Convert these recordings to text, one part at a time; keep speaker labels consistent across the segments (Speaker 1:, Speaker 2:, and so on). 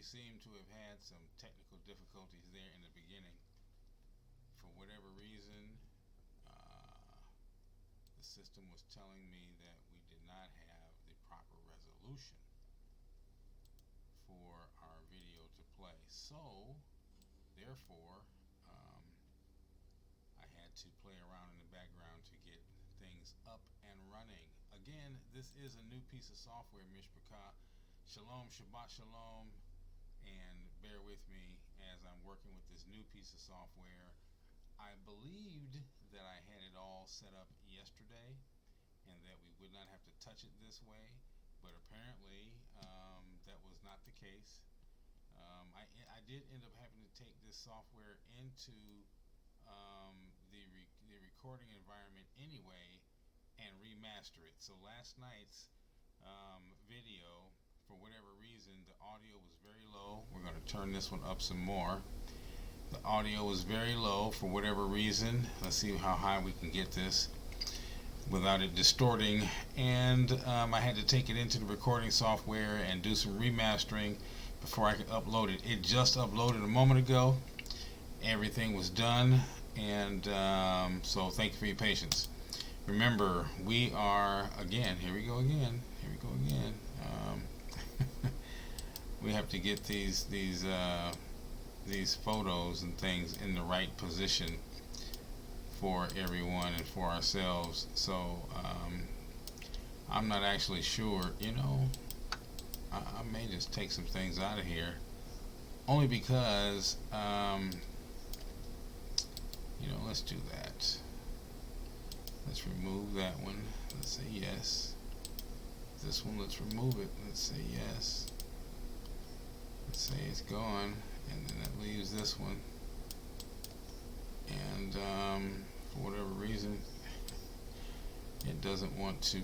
Speaker 1: seem to have had some technical difficulties there in the beginning. For whatever reason, the system was telling me that we did not have the proper resolution for our video to play. So, therefore, I had to play around in the background to get things up and running. Again, this is a new piece of software, Mishpachah. Shalom, Shabbat, Shalom, and bear with me as I'm working with this new piece of software. I believed that I had it all set up yesterday and that we would not have to touch it this way, but apparently that was not the case. I did end up having to take this software into the recording environment anyway and remaster it. So last night's video, for whatever reason, the audio was very low. We're going to turn this one up some more. The audio was very low for whatever reason. Let's see how high we can get this without it distorting. And I had to take it into the recording software and do some remastering before I could upload it. It just uploaded a moment ago. Everything was done, and so thank you for your patience. Remember, we are, again, here we go again. We have to get these photos and things in the right position for everyone and for ourselves. So I'm not actually sure, I may just take some things out of here, only because let's do that. Let's remove that one. Let's say yes. This one, let's remove it. Let's say yes. Let's say it's gone, and then that leaves this one. And for whatever reason, it doesn't want to.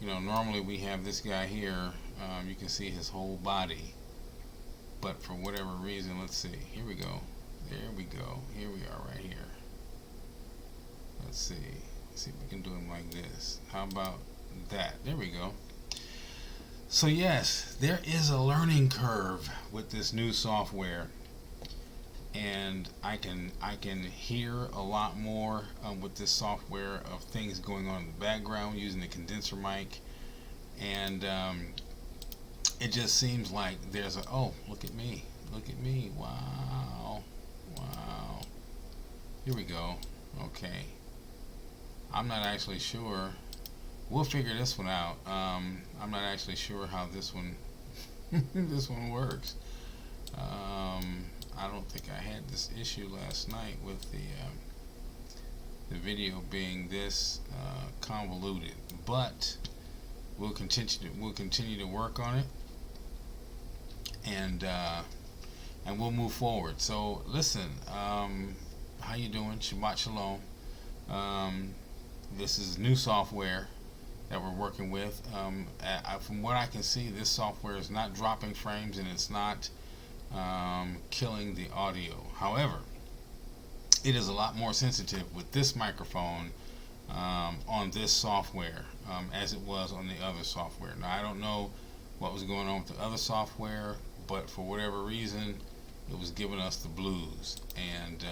Speaker 1: Normally we have this guy here. You can see his whole body, but for whatever reason, let's see. Here we go. There we go. Here we are, right here. Let's see. See if we can do him like this. How about that? There we go. So yes, there is a learning curve with this new software, and I can hear a lot more with this software of things going on in the background using the condenser mic, and it just seems like there's look at me, wow, here we go. Okay, I'm not actually sure. We'll figure this one out. I'm not actually sure how this one this one works. I don't think I had this issue last night with the video being this convoluted, but we'll continue to work on it, and we'll move forward. So listen, how you doing? Shabbat Shalom. This is new software that we're working with. From what I can see, this software is not dropping frames, and it's not killing the audio. However, it is a lot more sensitive with this microphone on this software as it was on the other software. Now, I don't know what was going on with the other software, but for whatever reason, it was giving us the blues. And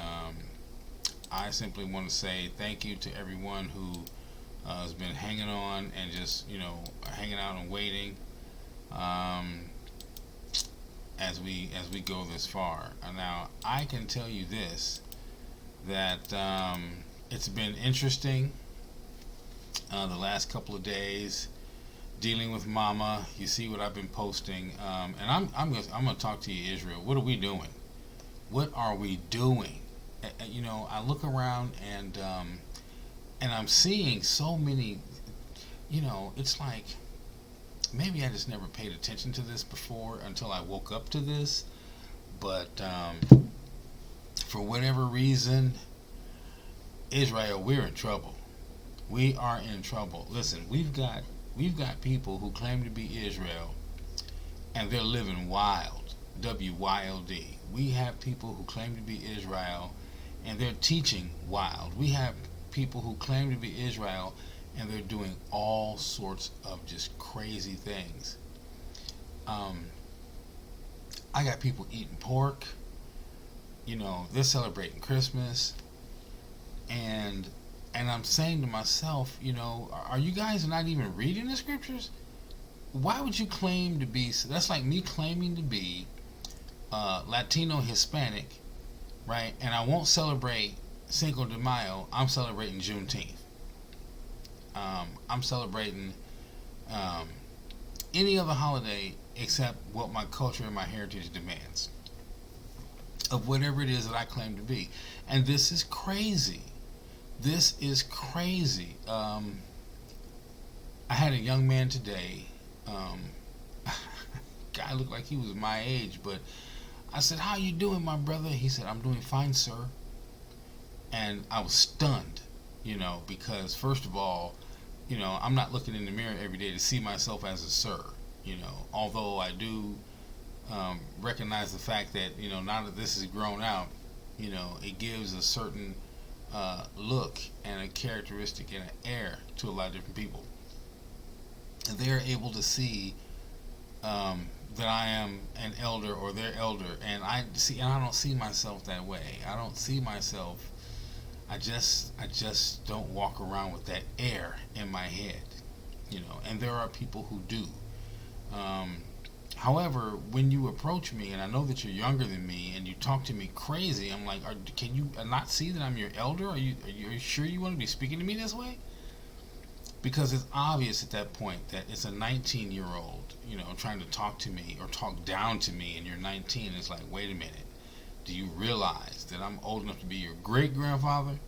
Speaker 1: I simply want to say thank you to everyone who has been hanging on and just hanging out and waiting as we go this far. Now I can tell you this, that it's been interesting the last couple of days dealing with Mama. You see what I've been posting, and I'm gonna talk to you, Israel. What are we doing? What are we doing? I look around and I'm seeing so many. It's like maybe I just never paid attention to this before until I woke up to this. But for whatever reason, Israel, we're in trouble. We are in trouble. Listen, we've got people who claim to be Israel, and they're living wild. W-Y-L-D. We have people who claim to be Israel, and they're teaching wild. We have people who claim to be Israel, and they're doing all sorts of just crazy things. Um, I got people eating pork. They're celebrating Christmas, and I'm saying to myself, are you guys not even reading the scriptures? Why would you claim to be? That's like me claiming to be Latino Hispanic, right? And I won't celebrate Cinco de Mayo. I'm celebrating Juneteenth. I'm celebrating um, any other holiday except what my culture and my heritage demands of whatever it is that I claim to be. And this is crazy. This is crazy. I had a young man today. Guy looked like he was my age, but I said, "How you doing, my brother?" He said, "I'm doing fine, sir." And I was stunned, because first of all, I'm not looking in the mirror every day to see myself as a sir. Although I do recognize the fact that now that this is grown out, it gives a certain look and a characteristic and an air to a lot of different people, and they're able to see that I am an elder or their elder, and I don't see myself that way. I don't see myself. I just don't walk around with that air in my head, and there are people who do. However, when you approach me, and I know that you're younger than me, and you talk to me crazy, I'm like, can you not see that I'm your elder? Are you sure you want to be speaking to me this way? Because it's obvious at that point that it's a 19-year-old, trying to talk to me or talk down to me, and you're 19. It's like, wait a minute. Do you realize that I'm old enough to be your great-grandfather?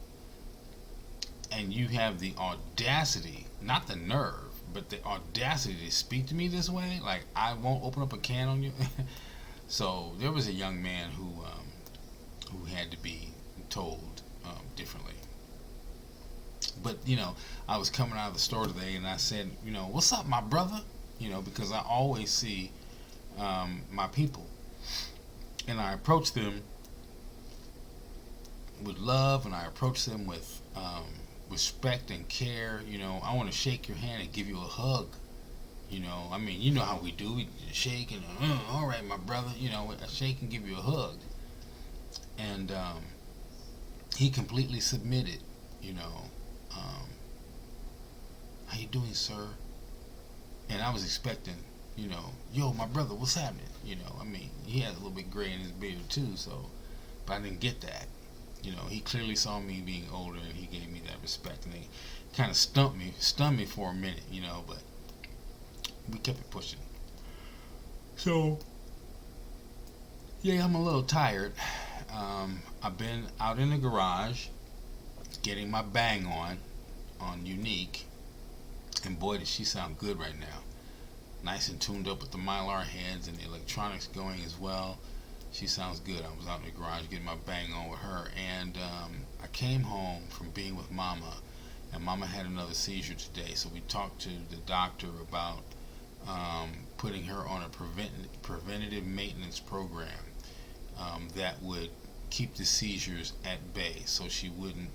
Speaker 1: And you have the audacity, not the nerve, but the audacity to speak to me this way? Like, I won't open up a can on you? So there was a young man who had to be told differently. But, I was coming out of the store today, and I said, "What's up, my brother?" Because I always see my people. And I approach them with love, and I approach them with respect and care. I want to shake your hand and give you a hug. You know how we do. We shake and, all right, my brother. I shake and give you a hug. And he completely submitted. How you doing, sir? And I was expecting, yo, my brother, what's happening? He had a little bit gray in his beard too, so, but I didn't get that. He clearly saw me being older, and he gave me that respect, and he kind of stunned me for a minute, but we kept it pushing. So, yeah, I'm a little tired. I've been out in the garage getting my bang on Unique, and boy, does she sound good right now. Nice and tuned up with the Mylar heads and the electronics going as well. She sounds good. I was out in the garage getting my bang on with her, and I came home from being with Mama, and Mama had another seizure today, so we talked to the doctor about putting her on a preventative maintenance program that would keep the seizures at bay, so she wouldn't.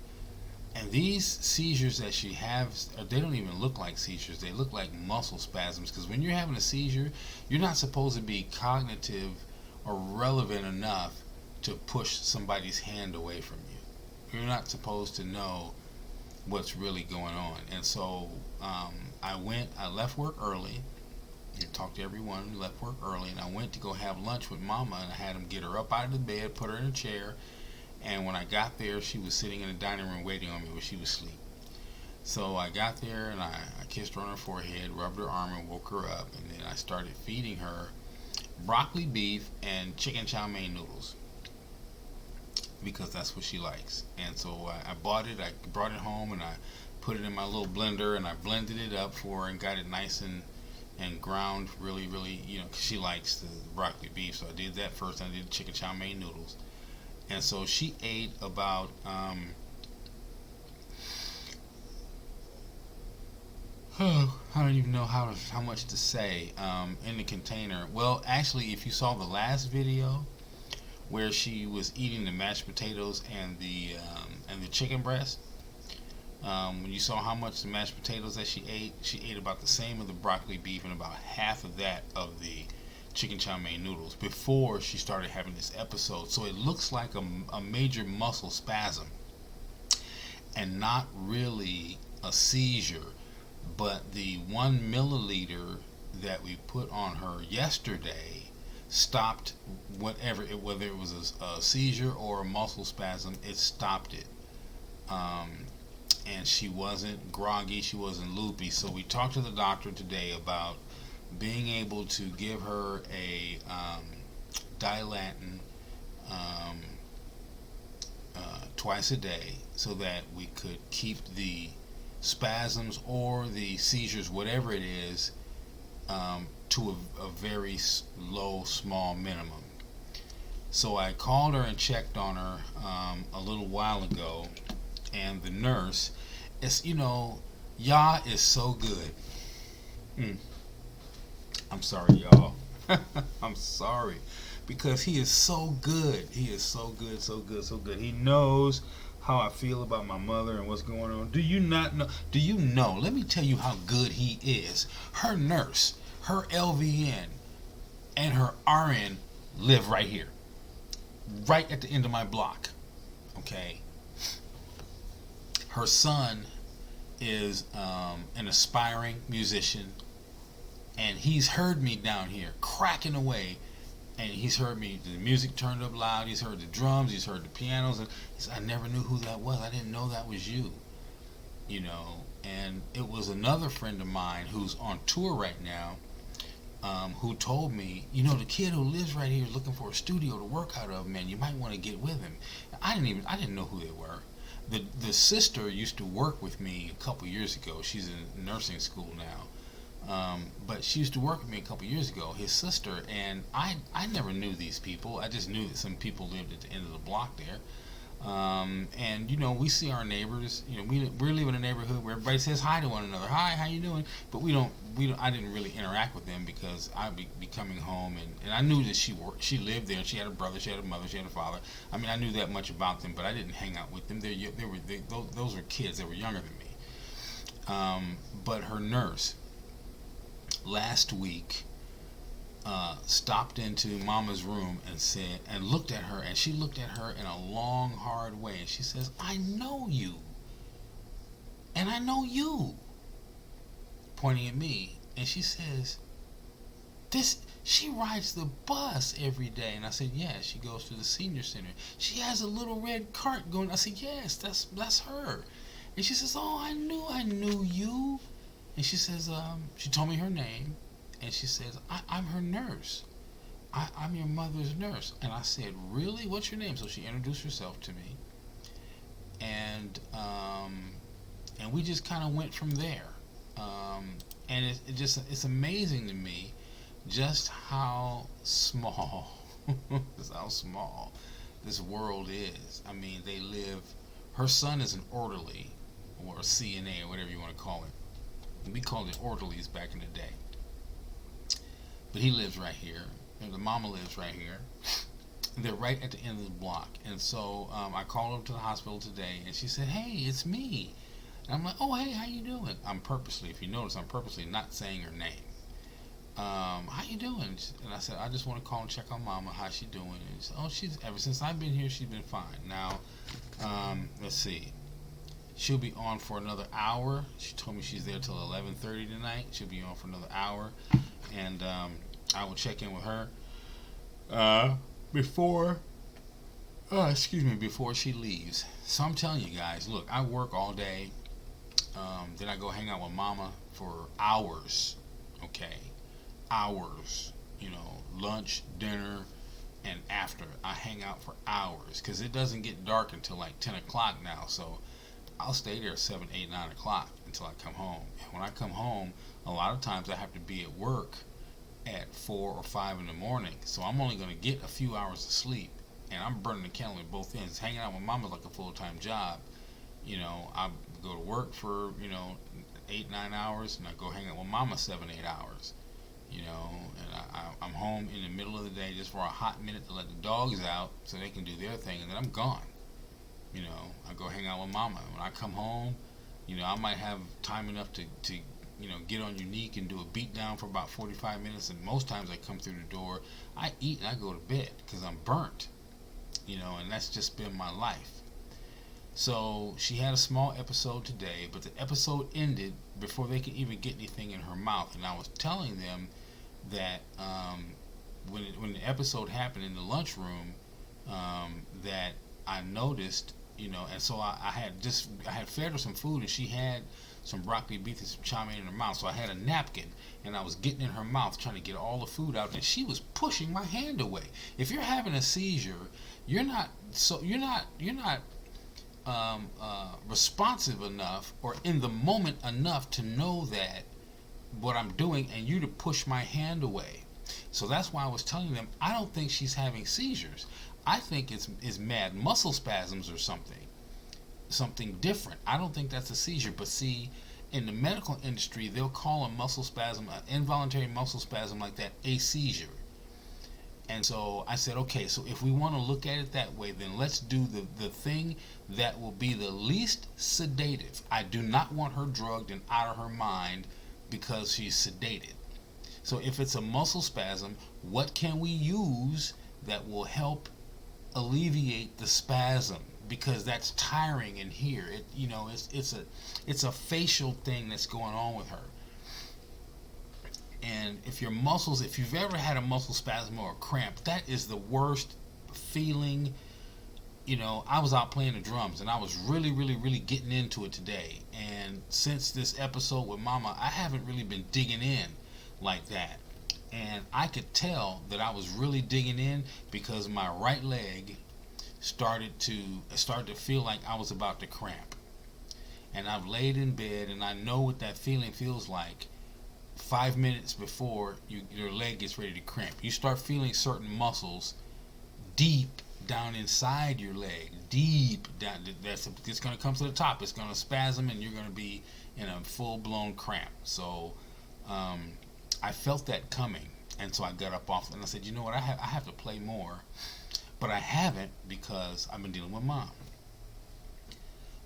Speaker 1: And these seizures that she has, they don't even look like seizures. They look like muscle spasms, because when you're having a seizure, you're not supposed to be cognitive or relevant enough to push somebody's hand away from you. You're not supposed to know what's really going on. And so I left work early, and talked to everyone, left work early, and I went to go have lunch with Mama, and I had him get her up out of the bed, put her in a chair, and when I got there, she was sitting in the dining room waiting on me, but she was asleep. So I got there, and I kissed her on her forehead, rubbed her arm, and woke her up, and then I started feeding her broccoli beef and chicken chow mein noodles, because that's what she likes. And so I brought it home, and I put it in my little blender, and I blended it up for her and got it nice and ground really, really, 'cause she likes the broccoli beef. So I did that first, and I did the chicken chow mein noodles. And so she ate about I don't even know how much to say in the container. Well, actually, if you saw the last video where she was eating the mashed potatoes and the chicken breast, when you saw how much the mashed potatoes that she ate about the same of the broccoli beef and about half of that of the chicken chow mein noodles before she started having this episode. So it looks like a major muscle spasm and not really a seizure. But the 1 milliliter that we put on her yesterday stopped whether it was a seizure or a muscle spasm. It stopped it. And she wasn't groggy, she wasn't loopy. So we talked to the doctor today about being able to give her a Dilantin twice a day so that we could keep the spasms or the seizures, whatever it is, to a very low, small minimum. So I called her and checked on her a little while ago, and the nurse, Yah is so good. I'm sorry, y'all. I'm sorry. Because he is so good. He is so good, so good, so good. He knows how I feel about my mother and what's going on. Do you not know? Do you know? Let me tell you how good he is. Her nurse, her LVN, and her RN live right here. Right at the end of my block. Okay? Her son is an aspiring musician, and he's heard me down here cracking away, and he's heard me, the music turned up loud, he's heard the drums, he's heard the pianos, and he said, I never knew who that was. I didn't know that was you. And it was another friend of mine who's on tour right now, who told me, the kid who lives right here is looking for a studio to work out of, man, you might want to get with him. I didn't know who they were. The sister used to work with me a couple years ago. She's in nursing school now. But she used to work with me a couple years ago, his sister, and I never knew these people. I just knew that some people lived at the end of the block there. And we see our neighbors. We live in a neighborhood where everybody says hi to one another. Hi, how you doing? But I didn't really interact with them because I'd be coming home, and I knew that she lived there. She had a brother, she had a mother, she had a father. I mean, I knew that much about them, but I didn't hang out with them. Those were kids. They were younger than me. But her nurse last week stopped into Mama's room and looked at her, and she looked at her in a long, hard way, and she says, I know you, and I know you, pointing at me, and she says, she rides the bus every day. And I said, yeah, she goes to the senior center. She has a little red cart going. I said, yes, that's her. And she says, oh, I knew you. And she says, she told me her name, and she says, I'm her nurse. I'm your mother's nurse. And I said, really? What's your name? So she introduced herself to me, and we just kind of went from there. And it's amazing to me just how small, this world is. I mean, her son is an orderly, or a CNA, or whatever you want to call it. We called it orderlies back in the day. But he lives right here, and the mama lives right here. And they're right at the end of the block. And so I called her to the hospital today, and she said, hey, it's me. And I'm like, oh, hey, how you doing? If you notice, I'm purposely not saying her name. How you doing? And I said, I just want to call and check on Mama. How's she doing? And she said, ever since I've been here, she's been fine. Now, let's see. She'll be on for another hour. She told me she's there till 11:30 tonight. She'll be on for another hour, and I will check in with her before she leaves. So I'm telling you guys, look, I work all day. Then I go hang out with Mama for hours. Okay, hours. Lunch, dinner, and after. I hang out for hours because it doesn't get dark until like 10 o'clock now. So I'll stay there 7, 8, 9 o'clock until I come home. And when I come home, a lot of times I have to be at work at 4 or 5 in the morning. So I'm only going to get a few hours of sleep. And I'm burning the candle at both ends. Hanging out with Mama is like a full-time job. I go to work for, 8, 9 hours, and I go hang out with Mama 7, 8 hours. And I'm home in the middle of the day just for a hot minute to let the dogs out so they can do their thing, and then I'm gone. I go hang out with Mama. When I come home, I might have time enough to get on your knee and do a beat down for about 45 minutes. And most times I come through the door, I eat and I go to bed because I'm burnt, and that's just been my life. So she had a small episode today, but the episode ended before they could even get anything in her mouth. And I was telling them that when the episode happened in the lunchroom, that I noticed, and so I had fed her some food, and she had some broccoli beef and some chow mein in her mouth. So I had a napkin, and I was getting in her mouth trying to get all the food out, and she was pushing my hand away. If you're having a seizure, you're not responsive enough or in the moment enough to know that what I'm doing, and you to push my hand away. So that's why I was telling them I don't think she's having seizures. I think it's mad muscle spasms or something different. I don't think that's a seizure. But see, in the medical industry, they'll call a muscle spasm, an involuntary muscle spasm like that, a seizure. And so I said, okay, so if we want to look at it that way, then let's do the thing that will be the least sedative. I do not want her drugged and out of her mind because she's sedated. So if it's a muscle spasm, what can we use that will help alleviate the spasm? Because that's tiring in here. It's a facial thing that's going on with her. And if you've ever had a muscle spasm or a cramp, that is the worst feeling. I was out playing the drums, and I was really, really, really getting into it today. And since this episode with Mama, I haven't really been digging in like that. And I could tell that I was really digging in because my right leg started to feel like I was about to cramp. And I've laid in bed, and I know what that feeling feels like. 5 minutes before your leg gets ready to cramp, you start feeling certain muscles deep down inside your leg, deep down. It's going to come to the top. It's going to spasm, and you're going to be in a full-blown cramp. So I felt that coming, and so I got up off, and I said, you know what, I have to play more, but I haven't because I've been dealing with Mom.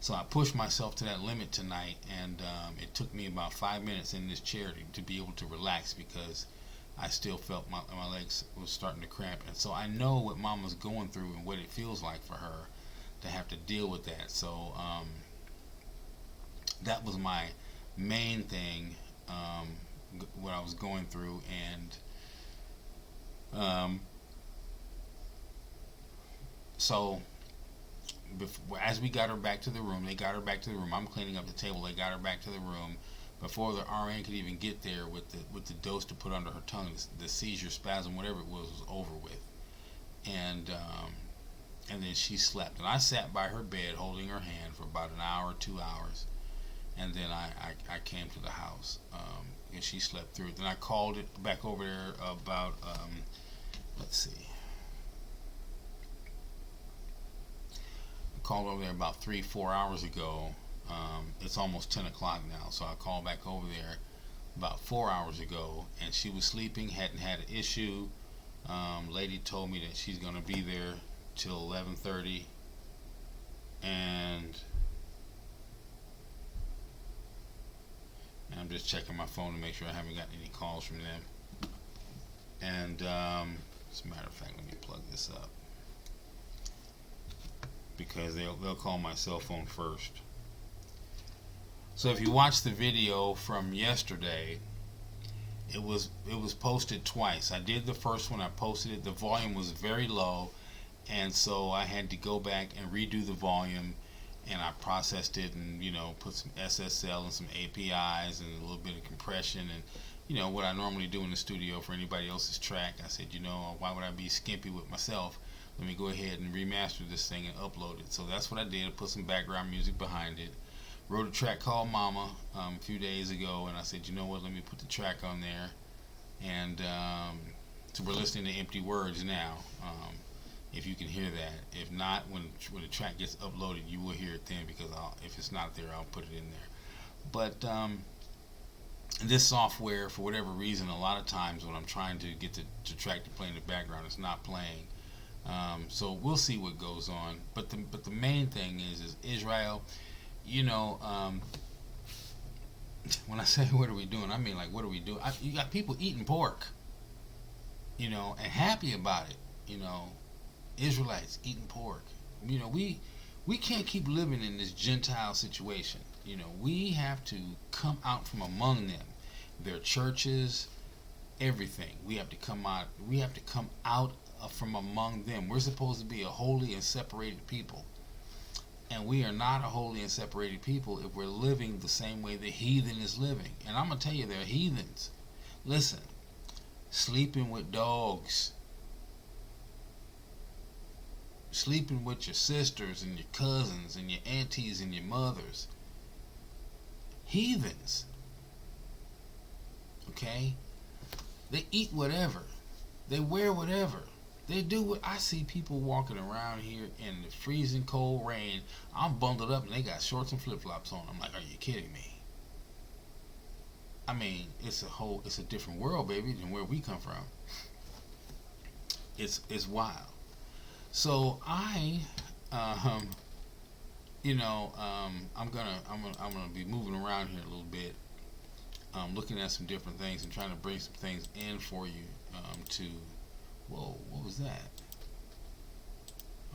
Speaker 1: So I pushed myself to that limit tonight, and it took me about 5 minutes in this chair to be able to relax because I still felt my legs was starting to cramp. And so I know what Mama's going through and what it feels like for her to have to deal with that. So that was my main thing, what I was going through. And so as we got her back to the room, I'm cleaning up the table. They got her back to the room before the RN could even get there with the dose to put under her tongue. The seizure, spasm, whatever it was over with. And then she slept. And I sat by her bed holding her hand for about an hour, 2 hours. And then I came to the house, and she slept through it. Then I called it back over there about, let's see. Called over there about 3-4 hours ago. It's almost 10 o'clock now, so I called back over there about 4 hours ago, and she was sleeping, hadn't had an issue. Lady told me that she's going to be there till 11:30, and I'm just checking my phone to make sure I haven't gotten any calls from them. And as a matter of fact, let me plug this up, because they'll call my cell phone first. So if you watch the video from yesterday, it was posted twice. I did the first one, I posted it, the volume was very low, and so I had to go back and redo the volume, and I processed it and put some SSL and some APIs and a little bit of compression and what I normally do in the studio for anybody else's track. I said, why would I be skimpy with myself? Let me go ahead and remaster this thing and upload it. So that's what I did. I put some background music behind it. Wrote a track called Mama a few days ago, and I said, you know what, let me put the track on there. And so we're listening to empty words now, if you can hear that. If not, when the track gets uploaded, you will hear it then, because if it's not there, I'll put it in there. But this software, for whatever reason, a lot of times when I'm trying to get the track to play in the background, it's not playing. So we'll see what goes on. But the main thing is Israel. When I say what are we doing, I mean like what are we doing? You got people eating pork, and happy about it. Israelites eating pork. We can't keep living in this Gentile situation. We have to come out from among them, their churches, everything. We have to come out. We have to come out from among them. We're supposed to be a holy and separated people, and we are not a holy and separated people if we're living the same way the heathen is living. And I'm gonna tell you, they're heathens. Listen, sleeping with dogs, sleeping with your sisters and your cousins and your aunties and your mothers. Heathens. Okay? They eat whatever. They wear whatever. They do what I see people walking around here in the freezing cold rain. I'm bundled up and they got shorts and flip-flops on. I'm like, are you kidding me? I mean, it's a different world, baby, than where we come from. It's wild. So I'm gonna be moving around here a little bit, looking at some different things and trying to bring some things in for you. Whoa, what was that?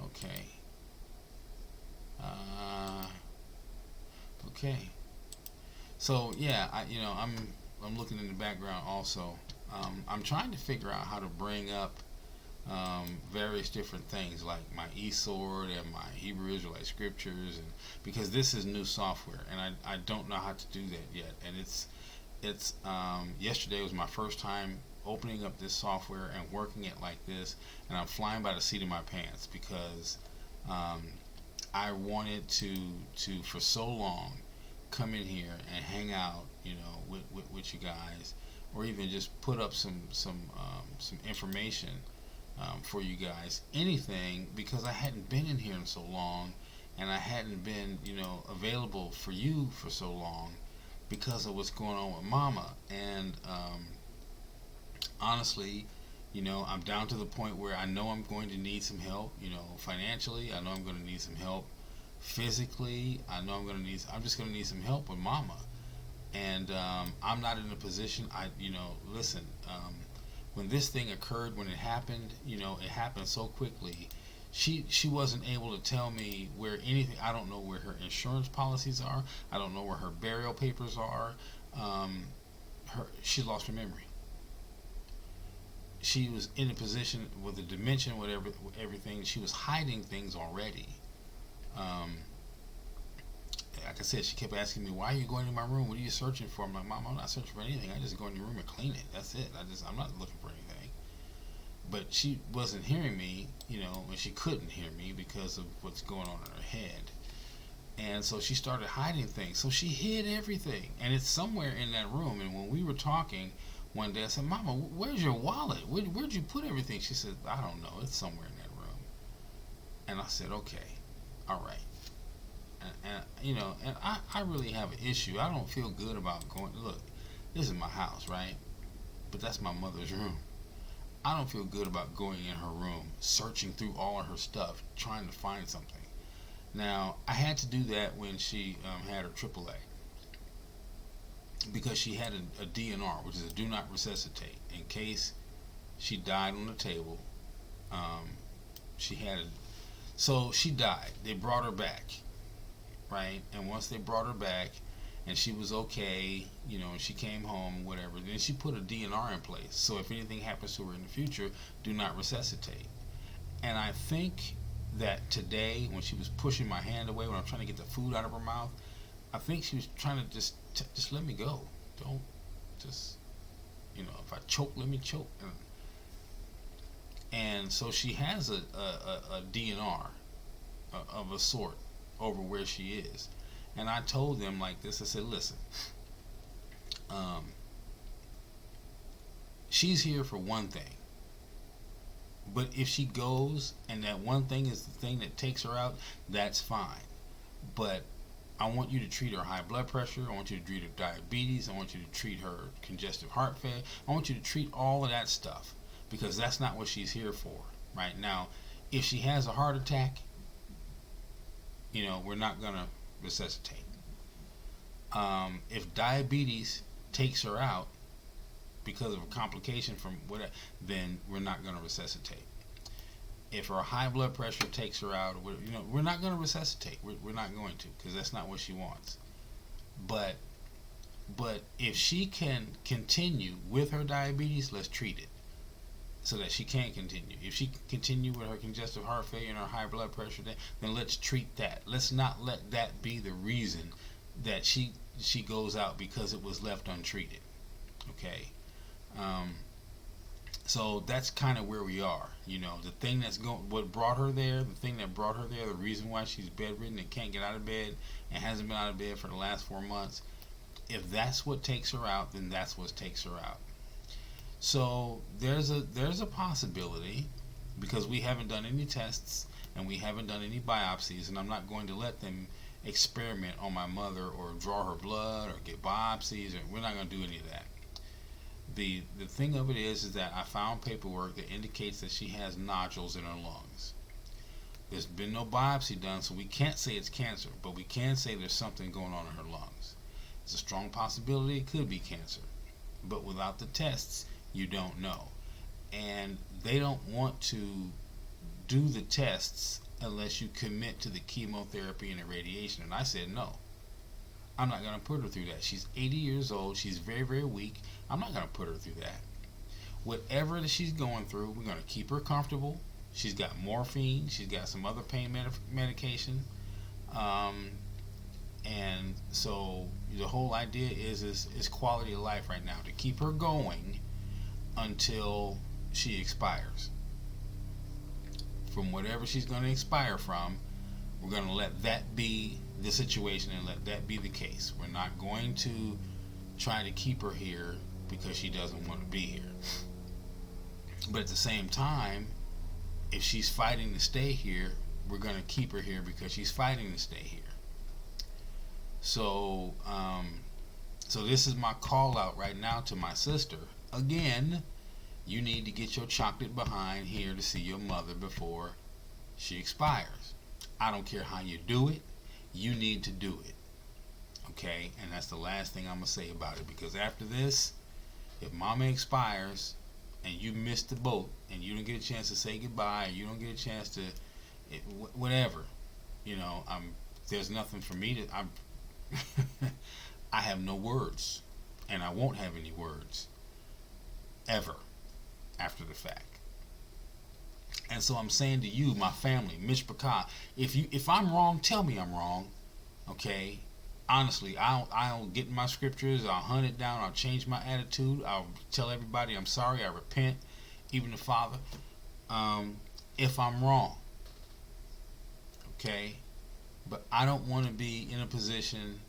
Speaker 1: Okay. Okay. So yeah, I'm looking in the background also. I'm trying to figure out how to bring up various different things like my eSword and my Hebrew Israelite scriptures, and because this is new software and I don't know how to do that yet. And it's yesterday was my first time opening up this software and working it like this, and I'm flying by the seat of my pants because I wanted to for so long come in here and hang out, with you guys, or even just put up some information for you guys, anything, because I hadn't been in here in so long, and I hadn't been, available for you for so long because of what's going on with Mama. And honestly, I'm down to the point where I know I'm going to need some help, financially. I know I'm going to need some help physically. I'm just going to need some help with Mama. And I'm not in a position, listen, when this thing occurred, when it happened, it happened so quickly. She wasn't able to tell me where anything. I don't know where her insurance policies are. I don't know where her burial papers are. She lost her memory. She was in a position with the dementia, whatever, everything. She was hiding things already. Like I said, she kept asking me, "Why are you going to my room? What are you searching for?" I'm like, "Mom, I'm not searching for anything. I just go in your room and clean it. That's it. I'm not looking for anything." But she wasn't hearing me, and she couldn't hear me because of what's going on in her head. And so she started hiding things. So she hid everything, and it's somewhere in that room. And when we were talking one day, I said, "Mama, where's your wallet? Where'd you put everything?" She said, "I don't know. It's somewhere in that room." And I said, "Okay, all right." And I really have an issue. I don't feel good about going. Look, this is my house, right? But that's my mother's room. I don't feel good about going in her room, searching through all of her stuff, trying to find something. Now, I had to do that when she had her AAA, because she had a DNR, which is a do not resuscitate. In case she died on the table, so she died. They brought her back, right? And once they brought her back and she was okay, and she came home, whatever, then she put a DNR in place. So if anything happens to her in the future, do not resuscitate. And I think that today, when she was pushing my hand away when I'm trying to get the food out of her mouth, I think she was trying to just let me go. Don't just, if I choke, let me choke. And so she has a DNR of a sort over where she is. And I told them like this. I said, listen, she's here for one thing. But if she goes and that one thing is the thing that takes her out, that's fine. But I want you to treat her high blood pressure. I want you to treat her diabetes. I want you to treat her congestive heart failure. I want you to treat all of that stuff, because that's not what she's here for. Right now, if she has a heart attack, we're not going to resuscitate. If diabetes takes her out because of a complication from whatever, then we're not going to resuscitate. If her high blood pressure takes her out, we're not going to resuscitate. We're not going to, because that's not what she wants. But if she can continue with her diabetes, let's treat it so that she can continue. If she can continue with her congestive heart failure and her high blood pressure, then let's treat that. Let's not let that be the reason that she goes out because it was left untreated. Okay. So that's kind of where we are. The thing what brought her there, the reason why she's bedridden and can't get out of bed and hasn't been out of bed for the last 4 months, if that's what takes her out, then that's what takes her out. So there's a possibility, because we haven't done any tests and we haven't done any biopsies, and I'm not going to let them experiment on my mother or draw her blood or get biopsies, or we're not going to do any of that. The thing of it is that I found paperwork that indicates that she has nodules in her lungs. There's been no biopsy done, so we can't say it's cancer, but we can say there's something going on in her lungs. It's a strong possibility it could be cancer, but without the tests, you don't know. And they don't want to do the tests unless you commit to the chemotherapy and the radiation. And I said no. I'm not going to put her through that. She's 80 years old. She's very, very weak. I'm not going to put her through that. Whatever that she's going through, we're going to keep her comfortable. She's got morphine. She's got some other pain medication. And so the whole idea is quality of life right now, to keep her going until she expires. From whatever she's going to expire from, we're going to let that be the situation and let that be the case. We're not going to try to keep her here because she doesn't want to be here. But at the same time, if she's fighting to stay here, we're going to keep her here because she's fighting to stay here. So this is my call out right now to my sister. Again, you need to get your chocolate behind here to see your mother before she expires. I don't care how you do it. You need to do it. Okay? And that's the last thing I'm going to say about it, because after this, if mama expires and you miss the boat and you don't get a chance to say goodbye, you don't get a chance to whatever, there's nothing for me to I have no words, and I won't have any words ever after the fact. And so I'm saying to you, my family, Mishpachah, if I'm wrong, tell me I'm wrong. Okay? Honestly, I'll get in my scriptures, I'll hunt it down, I'll change my attitude, I'll tell everybody I'm sorry, I repent, even the Father, if I'm wrong. Okay? But I don't want to be in a position,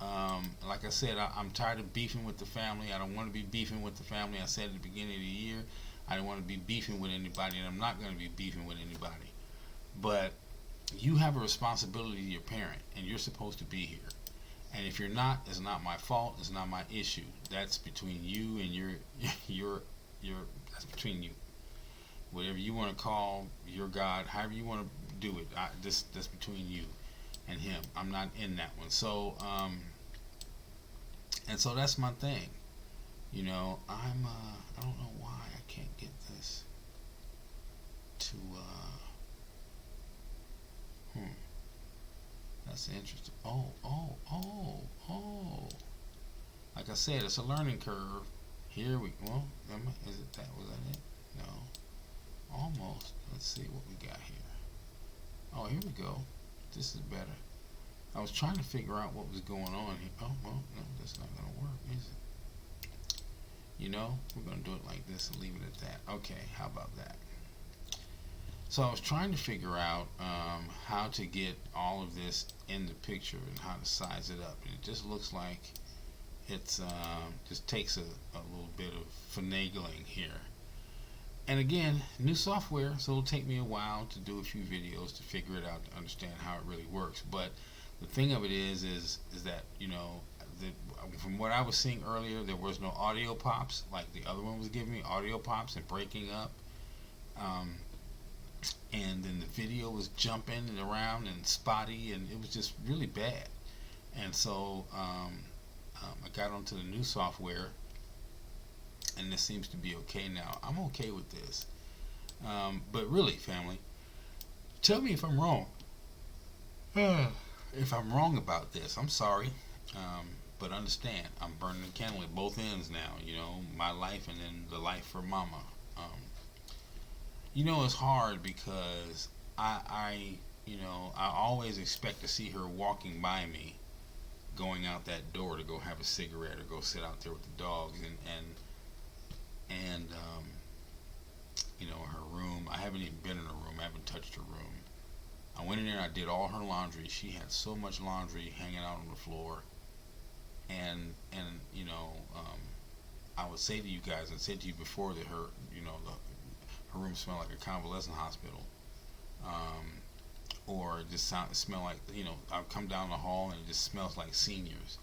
Speaker 1: like I said, I'm tired of beefing with the family. I don't want to be beefing with the family. I said at the beginning of the year, I don't want to be beefing with anybody, and I'm not going to be beefing with anybody. But you have a responsibility to your parent, and you're supposed to be here. And if you're not, it's not my fault. It's not my issue. That's between you and your that's between you. Whatever you want to call your God, however you want to do it, that's between you and him. I'm not in that one. So and so that's my thing. I don't know why I can't get this to that's interesting. Like I said, it's a learning curve. Here we was that it? No. Almost. Let's see what we got here. Oh, here we go. This is better. I was trying to figure out what was going on here. Oh, well, no, that's not going to work, is it? We're going to do it like this and leave it at that. Okay, how about that? So I was trying to figure out how to get all of this in the picture and how to size it up. And it just looks like it's just takes a little bit of finagling here. And again, new software, so it'll take me a while to do a few videos to figure it out, to understand how it really works. But the thing of it is that, from what I was seeing earlier, there was no audio pops like the other one was giving me, audio pops and breaking up. And then the video was jumping and around and spotty, and it was just really bad. And so I got onto the new software, and this seems to be okay now. I'm okay with this. But really, family, tell me if I'm wrong. If I'm wrong about this, I'm sorry. But understand, I'm burning the candle at both ends now. My life and then the life for Mama. It's hard because I always expect to see her walking by me, going out that door to go have a cigarette or go sit out there with the dogs, and her room. I haven't even been in her room. I haven't touched her room. I went in there and I did all her laundry. She had so much laundry hanging out on the floor, and I would say to you guys, I said to you before that her room smelled like a convalescent hospital, or just smell like I'd come down the hall and it just smells like seniors,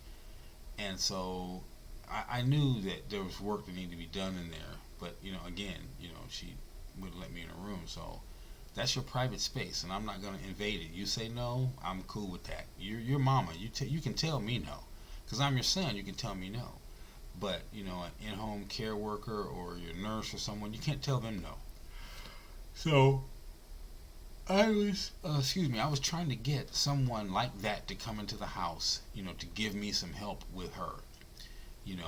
Speaker 1: and so I knew that there was work that needed to be done in there, but again, she wouldn't let me in her room, so that's your private space, and I'm not going to invade it. You say no, I'm cool with that. You're your mama. You can tell me no, because I'm your son. You can tell me no, but an in-home care worker or your nurse or someone, you can't tell them no. So I was trying to get someone like that to come into the house, to give me some help with her.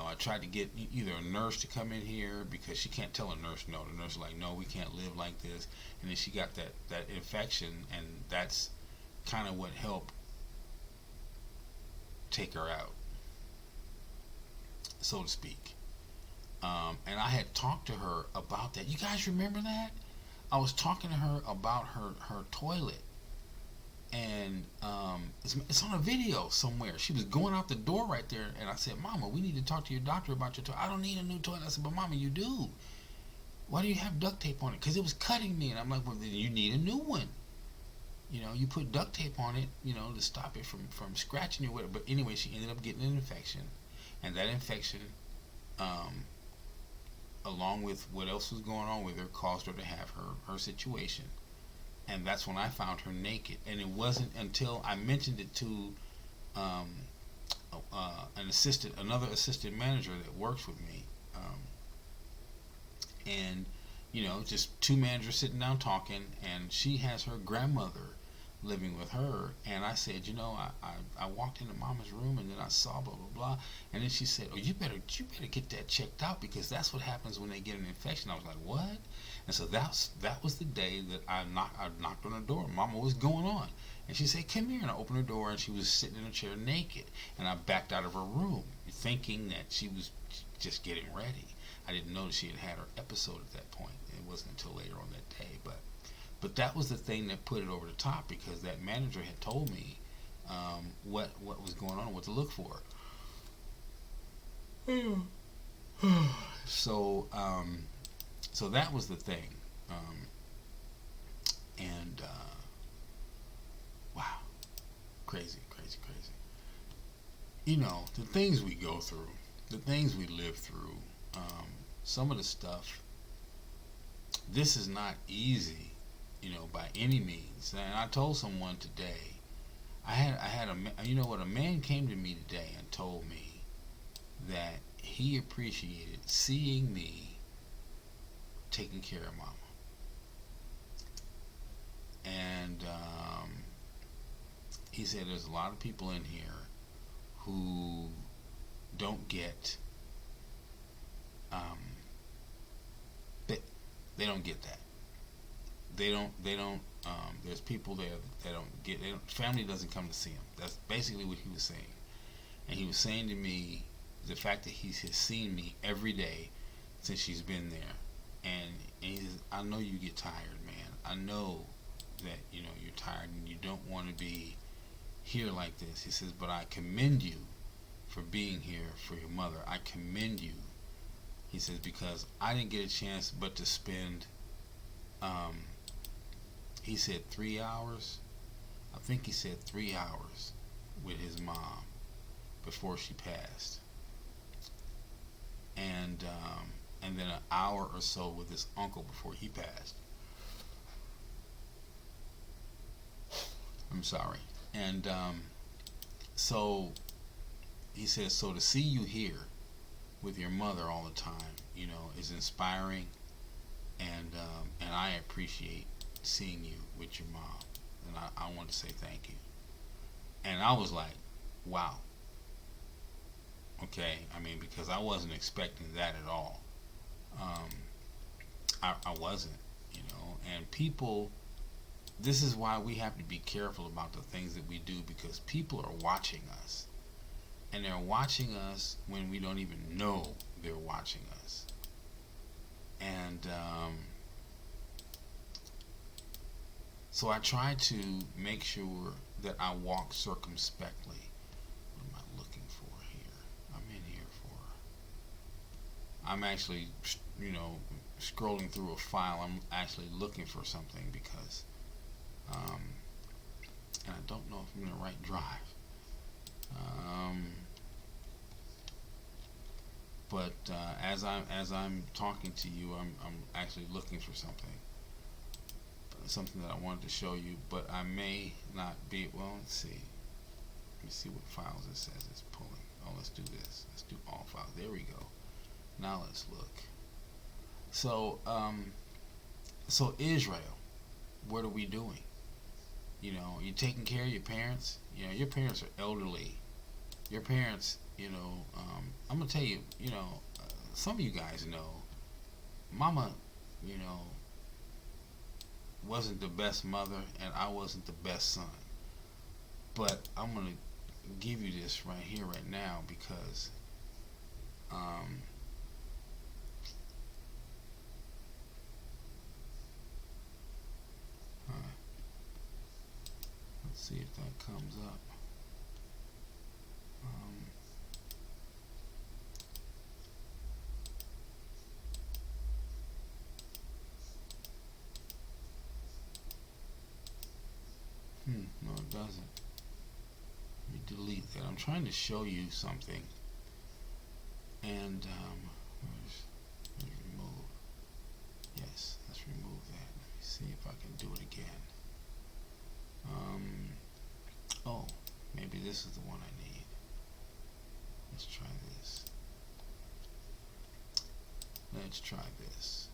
Speaker 1: I tried to get either a nurse to come in here, because she can't tell a nurse no. The nurse is like, no, we can't live like this. And then she got that infection, and that's kind of what helped take her out, so to speak. And I had talked to her about that. You guys remember that? I was talking to her about her toilet, and it's on a video somewhere. She was going out the door right there, and I said, Mama, we need to talk to your doctor about your toilet. I don't need a new toilet. I said, but Mama, you do. Why do you have duct tape on it? Because it was cutting me. And I'm like, well, then you need a new one. You put duct tape on it, to stop it from scratching you, whatever. But anyway, she ended up getting an infection, and that infection, along with what else was going on with her, caused her to have her situation. And that's when I found her naked. And it wasn't until I mentioned it to another assistant manager that works with me, and just two managers sitting down talking, and she has her grandmother living with her, and I said, I walked into Mama's room, and then I saw blah blah blah, and then she said, oh, you better get that checked out, because that's what happens when they get an infection. I was like, what? And so that was the day that I knocked on her door. Mama, what's going on? And she said, come here. And I opened her door, and she was sitting in a chair naked, and I backed out of her room, thinking that she was just getting ready. I didn't know that she had her episode at that point. It wasn't until later on that day, but that was the thing that put it over the top, because that manager had told me what was going on, what to look for. So that was the thing, and wow, crazy. The things we go through, the things we live through, some of the stuff. This is not easy, by any means. And I told someone today, I had a man came to me today and told me that he appreciated seeing me taking care of Mama. And he said there's a lot of people in here who don't get, they don't get that. They don't. There's people there that don't get. Family doesn't come to see him. That's basically what he was saying. And he was saying to me the fact that he has seen me every day since she's been there. And he says, I know you get tired, man. I know that you're tired and you don't want to be here like this. He says, but I commend you for being here for your mother. I commend you. He says, because I didn't get a chance but to spend, he said 3 hours. I think he said 3 hours with his mom before she passed. And then an hour or so with his uncle before he passed. I'm sorry. And so he says, so to see you here with your mother all the time, is inspiring, and I appreciate seeing you with your mom, and I want to say thank you. And I was like, wow. Okay, I mean, because I wasn't expecting that at all. Um, I wasn't, and people, this is why we have to be careful about the things that we do, because people are watching us, and they're watching us when we don't even know they're watching us. And so I try to make sure that I walk circumspectly. What am I looking for here? I'm in here for, I'm actually, scrolling through a file. I'm actually looking for something because, and I don't know if I'm in the right drive. But as I'm talking to you, I'm actually looking for something that I wanted to show you, but I may not be. Well, let's see. Let me see what files it says it's pulling. Oh, let's do this. Let's do all files. There we go. Now let's look. So, so Israel, what are we doing? You're taking care of your parents. Your parents are elderly. Your parents, I'm gonna tell you, some of you guys know, Mama, wasn't the best mother, and I wasn't the best son. But I'm gonna give you this right here, right now, because, let's see if that comes up. No, it doesn't. Let me delete that. I'm trying to show you something. And, where's remove? Yes, let's remove that. Let me see if I can do it again. Oh, maybe this is the one I need. Let's try this. Let's try this.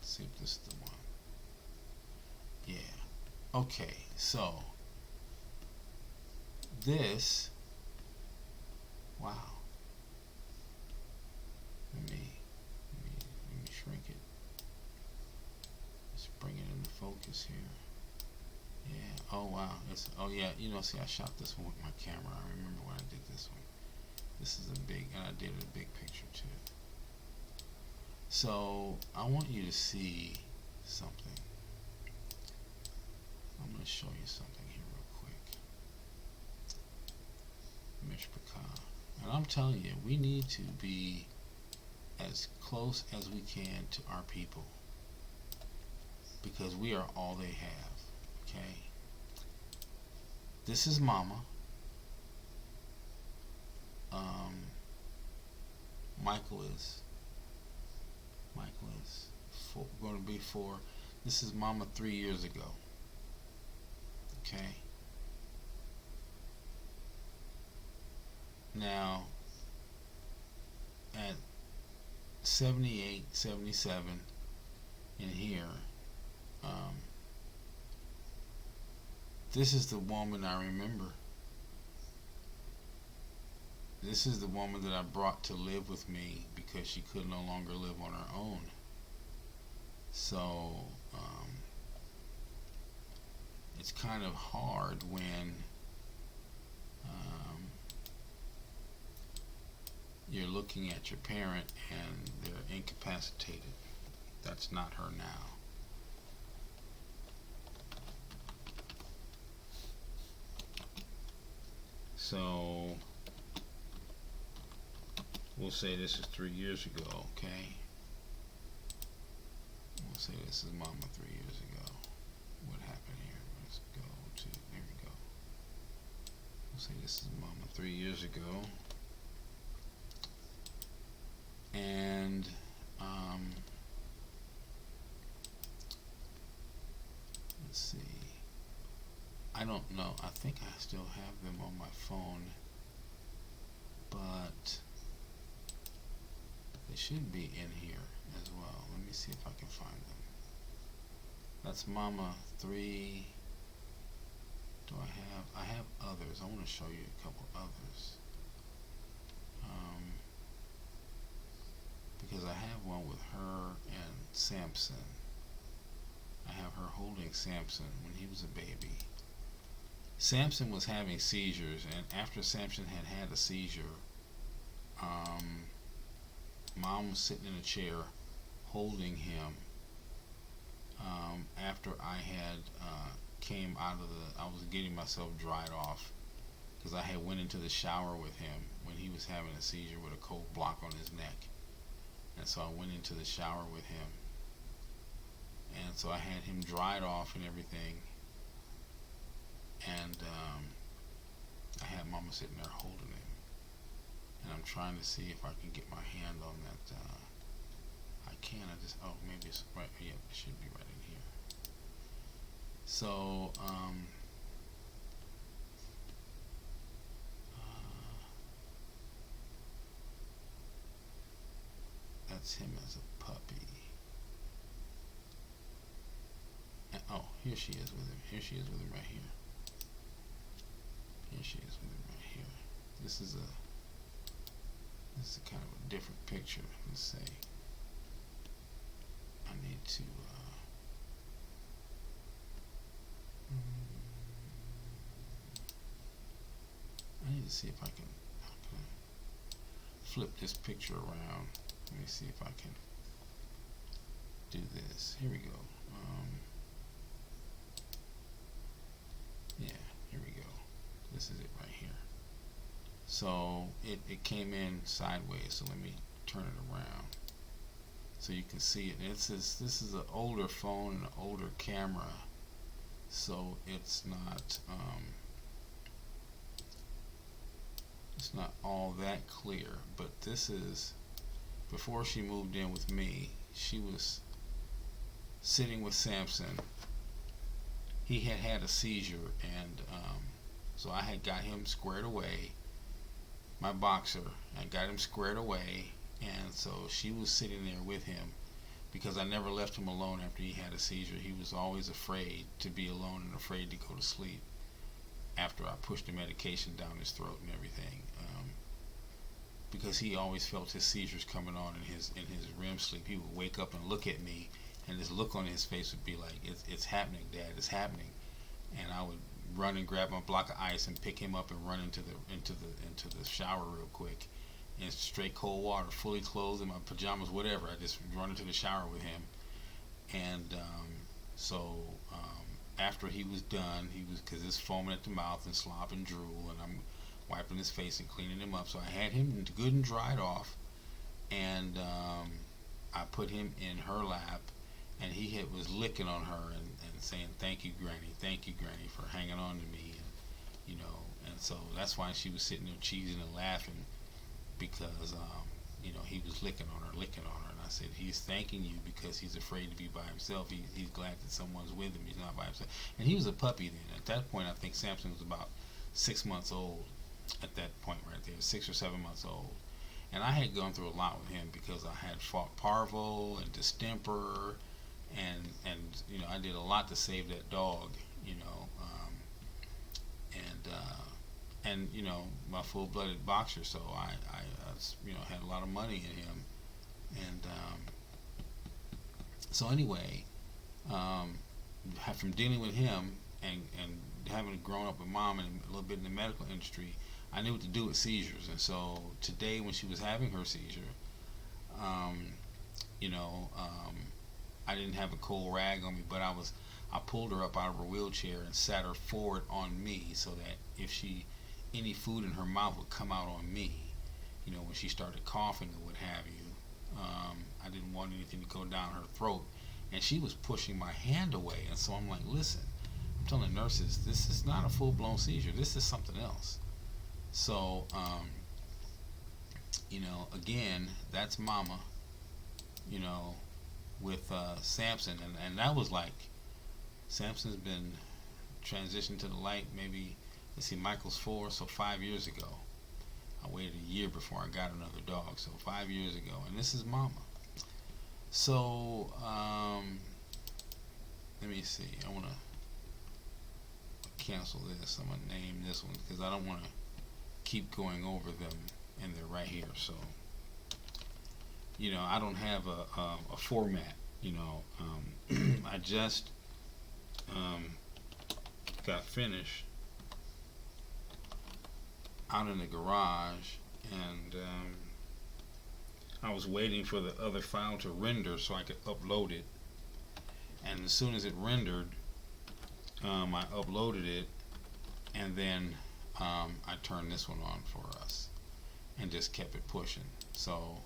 Speaker 1: Let's see if this is the one. Yeah. Okay, so this, wow. Let me shrink it. Let's bring it into focus here. Yeah. Oh wow. Oh yeah. See, I shot this one with my camera. I remember when I did this one. This is a big, and I did a big picture too. So I want you to see something. I'm going to show you something here real quick. Mishpachah. And I'm telling you, we need to be as close as we can to our people, because we are all they have. Okay? This is Mama. Michael is going to be 4. This is Mama 3 years ago. Okay. Now, at 78, 77, in here, this is the woman I remember. This is the woman that I brought to live with me because she could no longer live on her own. So, it's kind of hard when you're looking at your parent and they're incapacitated. That's not her now. So we'll say this is 3 years ago, okay? We'll say this is Mama 3 years ago. What happened here? Let's go to, there we go. We'll say this is Mama 3 years ago. And let's see. I don't know. I think I still have them on my phone. but they should be in here as well. Let me see if I can find them. That's Mama 3. Do I have others. I want to show you a couple others. Because I have one with her and Samson. I have her holding Samson when he was a baby. Samson was having seizures, and after Samson had a seizure, Mom was sitting in a chair holding him. After I had came out of I was getting myself dried off because I had went into the shower with him when he was having a seizure with a cold block on his neck. And so I went into the shower with him. And so I had him dried off and everything. And I had Mama sitting there holding him. And I'm trying to see if I can get my hand on that. I can. Maybe it's right. Yeah, it should be right in here. So, that's him as a puppy. And, here she is with him. Here she is with him right here. Here she is with him right here. This is kind of a different picture. Let's say I need to see if I can flip this picture around. Let me see if I can do this. Here we go. Yeah, here we go. This is it right here. So it came in sideways, so let me turn it around so you can see it. This is an older phone and an older camera, so it's not all that clear. But this is before she moved in with me. She was sitting with Samson. He had a seizure, and so I had got him squared away, my boxer. I got him squared away, and so she was sitting there with him because I never left him alone after he had a seizure. He was always afraid to be alone and afraid to go to sleep after I pushed the medication down his throat and everything, because he always felt his seizures coming on in his REM sleep. He would wake up and look at me, and this look on his face would be like, it's happening, Dad, it's happening. And I would run and grab my block of ice and pick him up and run into the shower real quick, in straight cold water, fully clothed in my pajamas, whatever. I just run into the shower with him. And after he was done, because it's foaming at the mouth and slop and drool, and I'm wiping his face and cleaning him up. So I had him good and dried off, and I put him in her lap, and he was licking on her and saying, "Thank you, Granny, for hanging on to me," and and so that's why she was sitting there cheesing and laughing, because he was licking on her, and I said, he's thanking you because he's afraid to be by himself. He's glad that someone's with him. He's not by himself. And he was a puppy then. At that point, I think Samson was about 6 months old. At that point right there, 6 or 7 months old. And I had gone through a lot with him because I had fought parvo and distemper, and I did a lot to save that dog, and my full-blooded boxer, so I had a lot of money in him, and so anyway, from dealing with him and having grown up with Mom and a little bit in the medical industry, I knew what to do with seizures. And so today, when she was having her seizure, I didn't have a cold rag on me, but I pulled her up out of her wheelchair and sat her forward on me, so that if any food in her mouth would come out on me, when she started coughing or what have you. I didn't want anything to go down her throat, and she was pushing my hand away. And so I'm like, listen, I'm telling the nurses, this is not a full-blown seizure. This is something else. So, again, that's Mama, with Samson, and that was like, Samson's been transitioned to the light maybe, let's see, Michael's 4, so 5 years ago. I waited a year before I got another dog, so 5 years ago, and this is Mama. So let me see. I want to cancel this. I'm gonna name this one because I don't want to keep going over them, and they're right here. So I don't have a format. I just got finished out in the garage, and I was waiting for the other file to render so I could upload it. And as soon as it rendered, I uploaded it, and then I turned this one on for us and just kept it pushing. So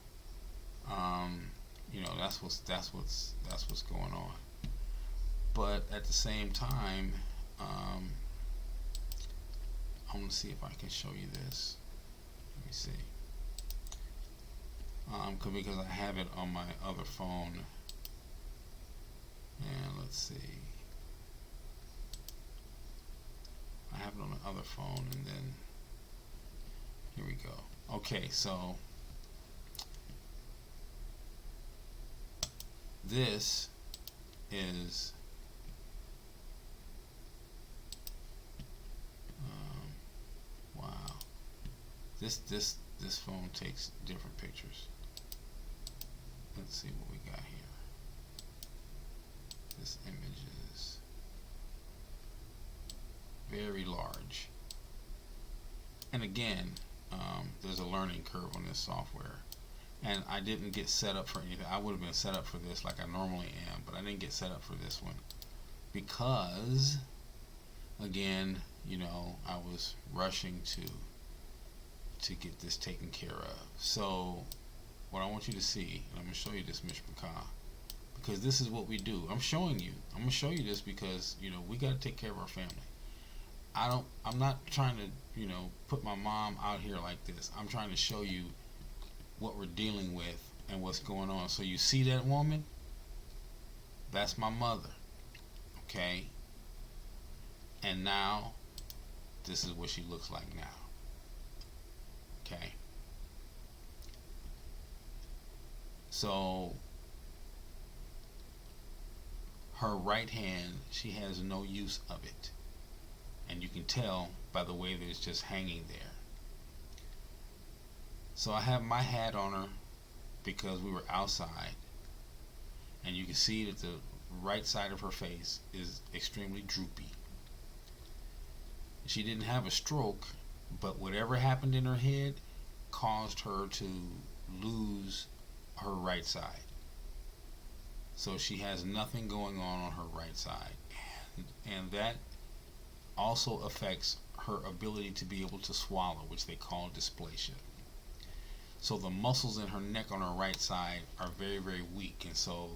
Speaker 1: that's what's going on. But at the same time, I want to see if I can show you this. Let me see. Because I have it on my other phone. And let's see. I have it on the other phone, and then here we go. Okay, so this is wow. This phone takes different pictures. Let's see what we got here. This image is very large, and again, there's a learning curve on this software, and I didn't get set up for anything. I would have been set up for this like I normally am, but I didn't get set up for this one because, again, I was rushing to get this taken care of. So what I want you to see, and I'm going to show you this Mishpachah, because this is what we do. I'm going to show you this because we got to take care of our family. I'm not trying to put my mom out here like this. I'm trying to show you what we're dealing with and what's going on. So you see that woman? That's my mother. Okay? And now this is what she looks like now. Okay? So her right hand, she has no use of it, and you can tell by the way that it's just hanging there. So I have my hat on her because we were outside, and you can see that the right side of her face is extremely droopy. She didn't have a stroke, but whatever happened in her head caused her to lose her right side. So she has nothing going on her right side, and that also affects her ability to be able to swallow, which they call dysplasia. So the muscles in her neck on her right side are very, very weak, and so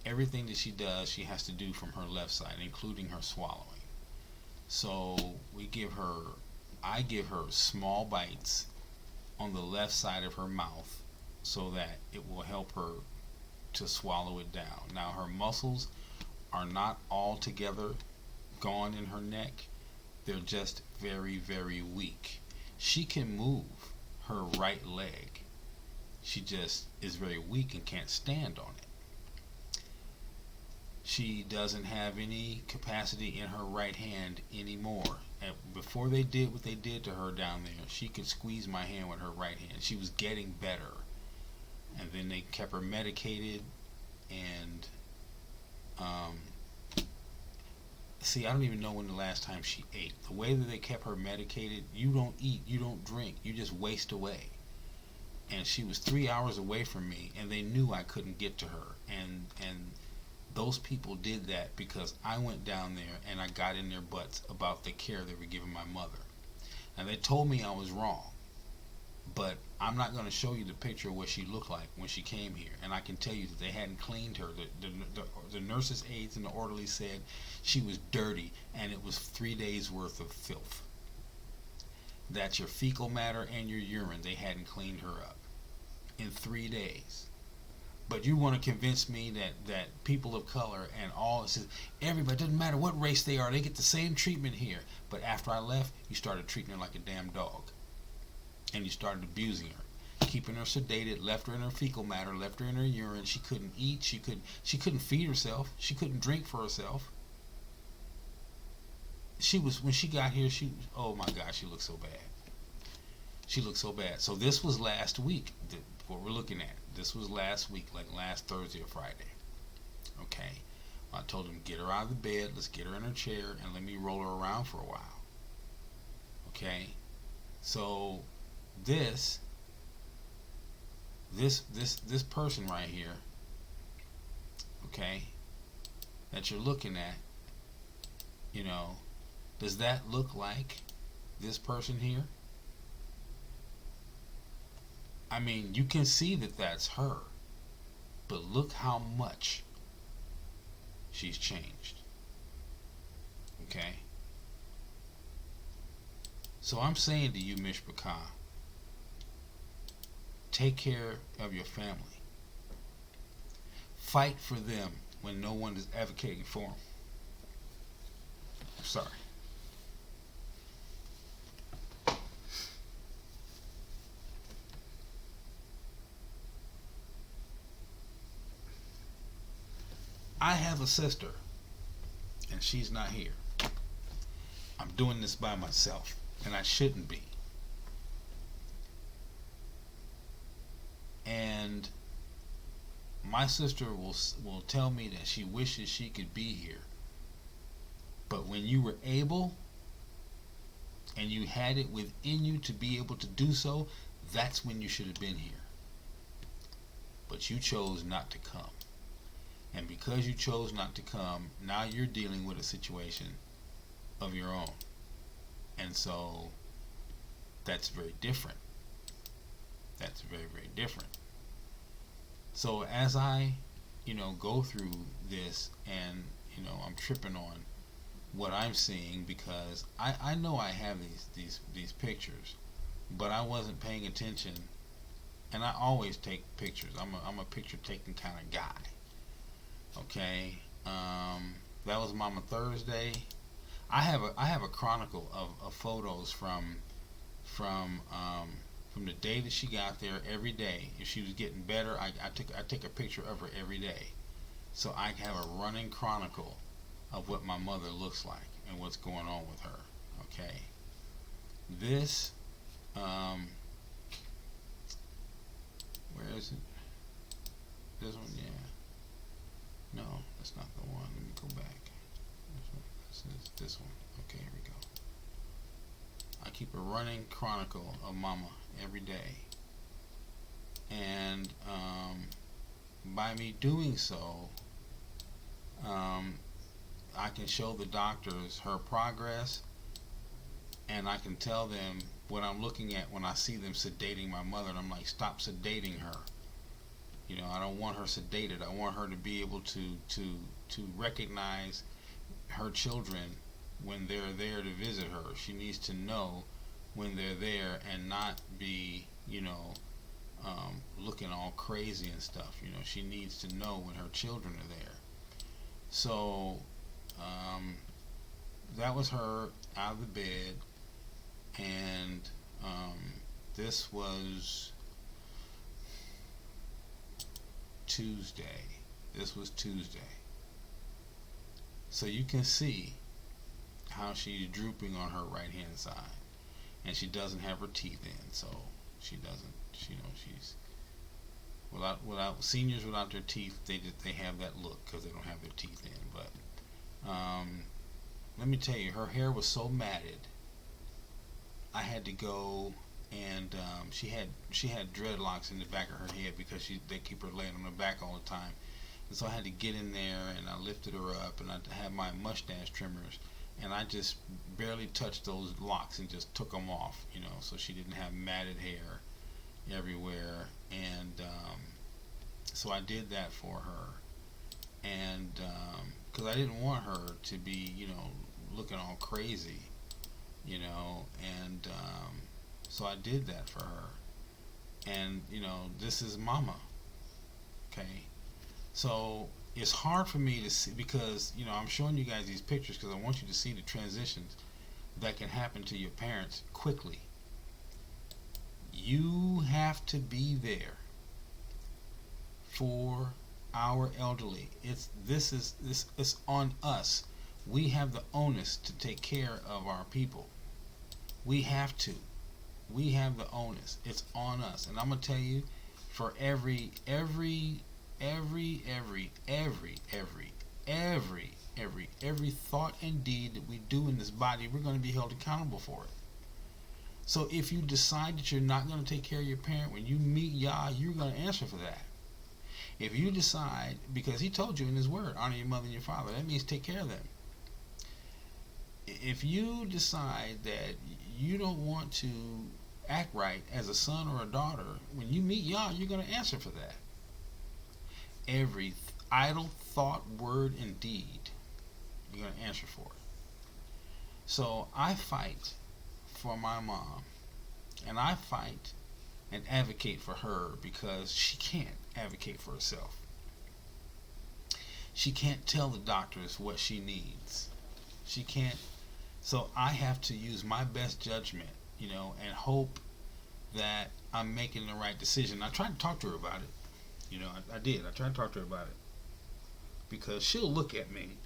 Speaker 1: everything that she does, she has to do from her left side, including her swallowing. So I give her small bites on the left side of her mouth so that it will help her to swallow it down. Now her muscles are not altogether gone in her neck. They're just very, very weak. She can move her right leg. She just is very weak and can't stand on it. She doesn't have any capacity in her right hand anymore. And before they did what they did to her down there, she could squeeze my hand with her right hand. She was getting better. And then they kept her medicated, and see, I don't even know when the last time she ate. The way that they kept her medicated, you don't eat, you don't drink, you just waste away. And she was 3 hours away from me, and they knew I couldn't get to her. And those people did that because I went down there and I got in their butts about the care they were giving my mother. And they told me I was wrong. But I'm not going to show you the picture of what she looked like when she came here. And I can tell you that they hadn't cleaned her. The nurses' aides and the orderlies said she was dirty, and it was 3 days worth of filth. That's your fecal matter and your urine. They hadn't cleaned her up in 3 days. But you want to convince me that people of color and all, it says everybody, doesn't matter what race they are, they get the same treatment here. But after I left, you started treating her like a damn dog. and you started abusing her, keeping her sedated, left her in her fecal matter, left her in her urine. She couldn't eat. She couldn't feed herself. She couldn't drink for herself. She was, when she got here, oh my God, she looked so bad. She looked so bad. So this was last week, what we're looking at. This was last week, like last Thursday or Friday. Okay. I told him, get her out of the bed, let's get her in her chair, and let me roll her around for a while. Okay. So this person right here, okay, that you're looking at, does that look like this person here? I mean, you can see that that's her, but look how much she's changed. Okay? So I'm saying to you, Mishpachah, take care of your family. Fight for them when no one is advocating for them. I'm sorry. I have a sister, and she's not here. I'm doing this by myself, and I shouldn't be. And my sister will tell me that she wishes she could be here. But when you were able, and you had it within you to be able to do so, that's when you should have been here. But you chose not to come. And because you chose not to come, now you're dealing with a situation of your own. And so that's very different. That's very, very different. So as I, go through this, and, I'm tripping on what I'm seeing, because I know I have these pictures, but I wasn't paying attention. And I always take pictures. I'm a picture taking kind of guy. Okay, that was Mama Thursday. I have a chronicle of photos from the day that she got there. Every day, if she was getting better, I take a picture of her every day, so I have a running chronicle of what my mother looks like and what's going on with her. Okay, this where is it? This one, yeah. No, that's not the one. Let me go back. This one. Okay, here we go. I keep a running chronicle of Mama every day. And by me doing so, I can show the doctors her progress, and I can tell them what I'm looking at when I see them sedating my mother. And I'm like, stop sedating her. I don't want her sedated. I want her to be able to recognize her children when they're there to visit her. She needs to know when they're there and not be, looking all crazy and stuff. She needs to know when her children are there. So that was her out of the bed, and this was Tuesday. This was Tuesday. So you can see how she's drooping on her right hand side, and she doesn't have her teeth in, so she doesn't. She's without seniors without their teeth. They have that look because they don't have their teeth in. But let me tell you, her hair was so matted. I had to go, and she had dreadlocks in the back of her head because they keep her laying on her back all the time. And so I had to get in there, and I lifted her up, and I had my mustache trimmers, and I just barely touched those locks and just took them off, so she didn't have matted hair everywhere. And so I did that for her, and because I didn't want her to be, looking all crazy, and so I did that for her. And this is Mama. Okay, so it's hard for me to see, because I'm showing you guys these pictures because I want you to see the transitions that can happen to your parents quickly. You have to be there for our elderly. It's on us. We have the onus to take care of our people. We have to. We have the onus. It's on us. And I'm gonna tell you, for every thought and deed that we do in this body, we're going to be held accountable for it. So if you decide that you're not going to take care of your parent when you meet Yah, you're going to answer for that. If you decide, because he told you in his word, honor your mother and your father, that means take care of them. If you decide that you don't want to act right as a son or a daughter, when you meet Yah, you're going to answer for that. Every idle thought, word, and deed, you're going to answer for it. So I fight for my mom, and I fight and advocate for her because she can't advocate for herself. She can't tell the doctors what she needs. She can't. So I have to use my best judgment, and hope that I'm making the right decision. I tried to talk to her about it. I did. I tried to talk to her about it because she'll look at me,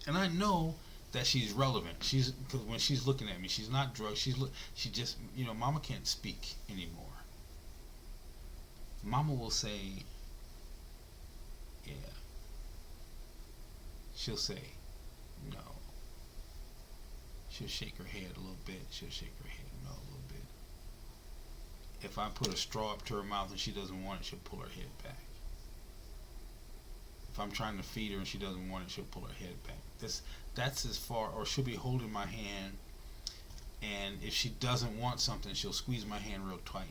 Speaker 1: and I know that she's relevant. Because when she's looking at me, she's not drugged. She just, Mama can't speak anymore. Mama will say, yeah. She'll say, no. She'll shake her head a little bit. She'll shake her head no a little bit. If I put a straw up to her mouth and she doesn't want it, she'll pull her head back. If I'm trying to feed her and she doesn't want it, she'll pull her head back. That's as far, or she'll be holding my hand, and if she doesn't want something, she'll squeeze my hand real tight.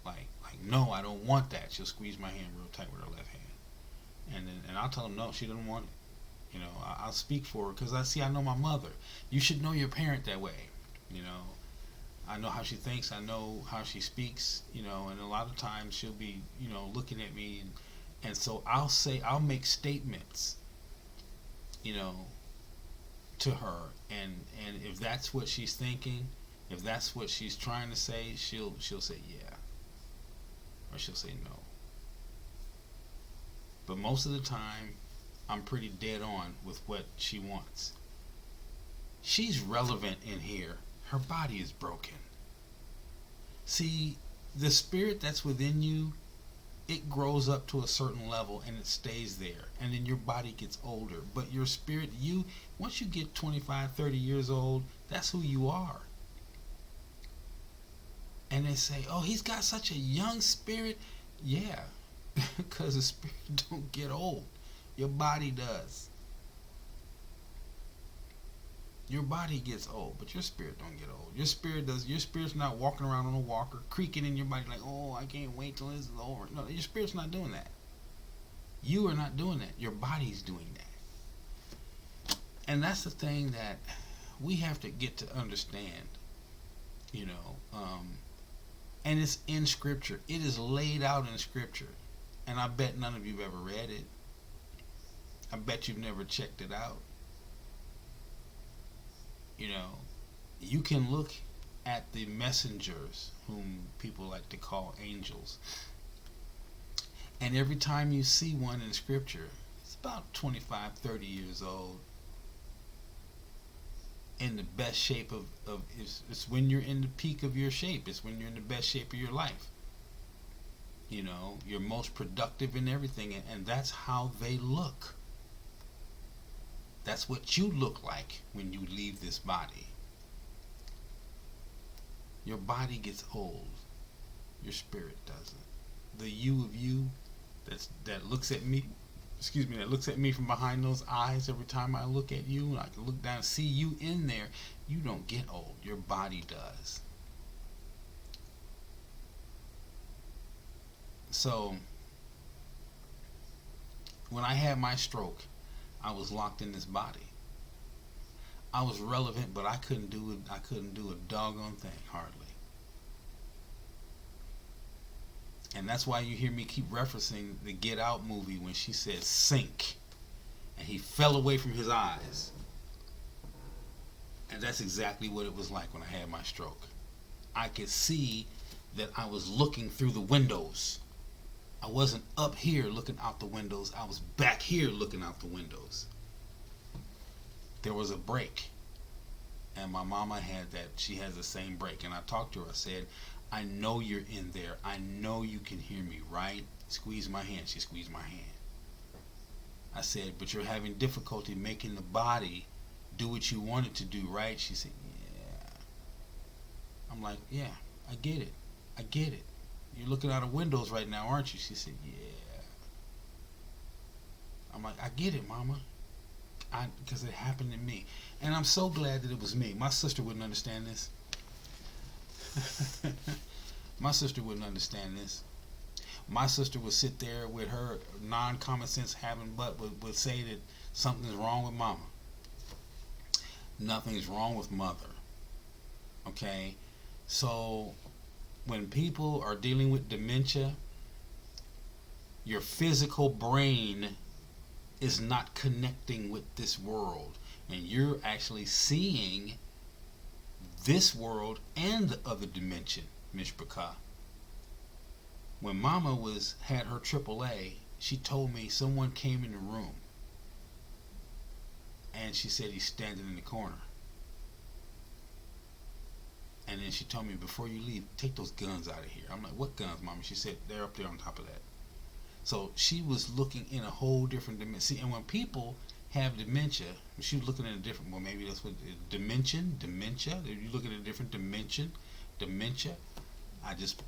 Speaker 1: Like no, I don't want that. She'll squeeze my hand real tight with her left hand, and I'll tell them no, she doesn't want it. I'll speak for her because I know my mother. You should know your parent that way. I know how she thinks. I know how she speaks. And a lot of times she'll be, looking at me, and so I'll make statements, to her, and if that's what she's thinking, if that's what she's trying to say, she'll say yeah, or she'll say no. But most of the time, I'm pretty dead on with what she wants. She's relevant in here. Her body is broken. See, the spirit that's within you, it grows up to a certain level and it stays there. And then your body gets older. But your spirit, once you get 25, 30 years old, that's who you are. And they say, oh, he's got such a young spirit. Yeah, because the spirit don't get old. Your body does. Your body gets old, but your spirit don't get old. Your spirit does. Your spirit's not walking around on a walker, creaking in your body like, oh, I can't wait till this is over. No, your spirit's not doing that. You are not doing that. Your body's doing that. And that's the thing that we have to get to understand, and it's in Scripture. It is laid out in Scripture. And I bet none of you have ever read it. I bet you've never checked it out. You can look at the messengers, whom people like to call angels, and every time you see one in Scripture, it's about 25, 30 years old, in the best shape of it's when you're in the peak of your shape. It's when you're in the best shape of your life. You're most productive in everything, and that's how they look. That's what you look like when you leave this body. Your body gets old. Your spirit doesn't. The you of you that looks at me, that looks at me from behind those eyes every time I look at you, and I can look down and see you in there, you don't get old. Your body does. So, when I had my stroke, I was locked in this body. I was relevant, but I couldn't do it. I couldn't do a doggone thing, hardly. And that's why you hear me keep referencing the Get Out movie when she says sink, and he fell away from his eyes. And that's exactly what it was like when I had my stroke. I could see that I was looking through the windows. I wasn't up here looking out the windows. I was back here looking out the windows. There was a break. And my mama had that. She has the same break. And I talked to her. I said, I know you're in there. I know you can hear me, right? Squeeze my hand. She squeezed my hand. I said, but you're having difficulty making the body do what you want it to do, right? She said, yeah. I'm like, yeah, I get it. I get it. You're looking out of windows right now, aren't you? She said, yeah. I'm like, I get it, Mama. Because it happened to me. And I'm so glad that it was me. My sister wouldn't understand this. My sister wouldn't understand this. My sister would sit there with her non-common sense having butt would say that something's wrong with Mama. Nothing's wrong with Mother. Okay? So when people are dealing with dementia, your physical brain is not connecting with this world, and you're actually seeing this world and the other dimension. Mishpachah. When Mama had her AAA, she told me someone came in the room, and she said he's standing in the corner. And then she told me, before you leave, take those guns out of here. I'm like, what guns, Mama? She said, they're up there on top of that. So she was looking in a whole different dimension. See, and when people have dementia, she was looking at a different, well, maybe that's what, dementia, you're looking at a different dimension, dementia. I just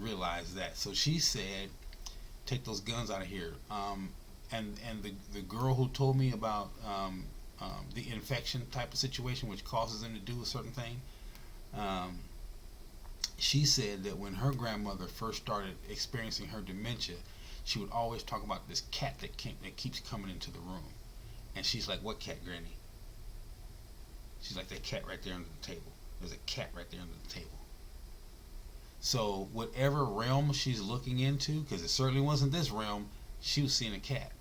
Speaker 1: realized that. So she said, take those guns out of here. And the girl who told me about the infection type of situation, which causes them to do a certain thing, she said that when her grandmother first started experiencing her dementia, she would always talk about this cat that keeps coming into the room. And she's like, what cat, Granny? She's like, that cat right there under the table. There's a cat right there under the table. So whatever realm she's looking into, because it certainly wasn't this realm, she was seeing a cat.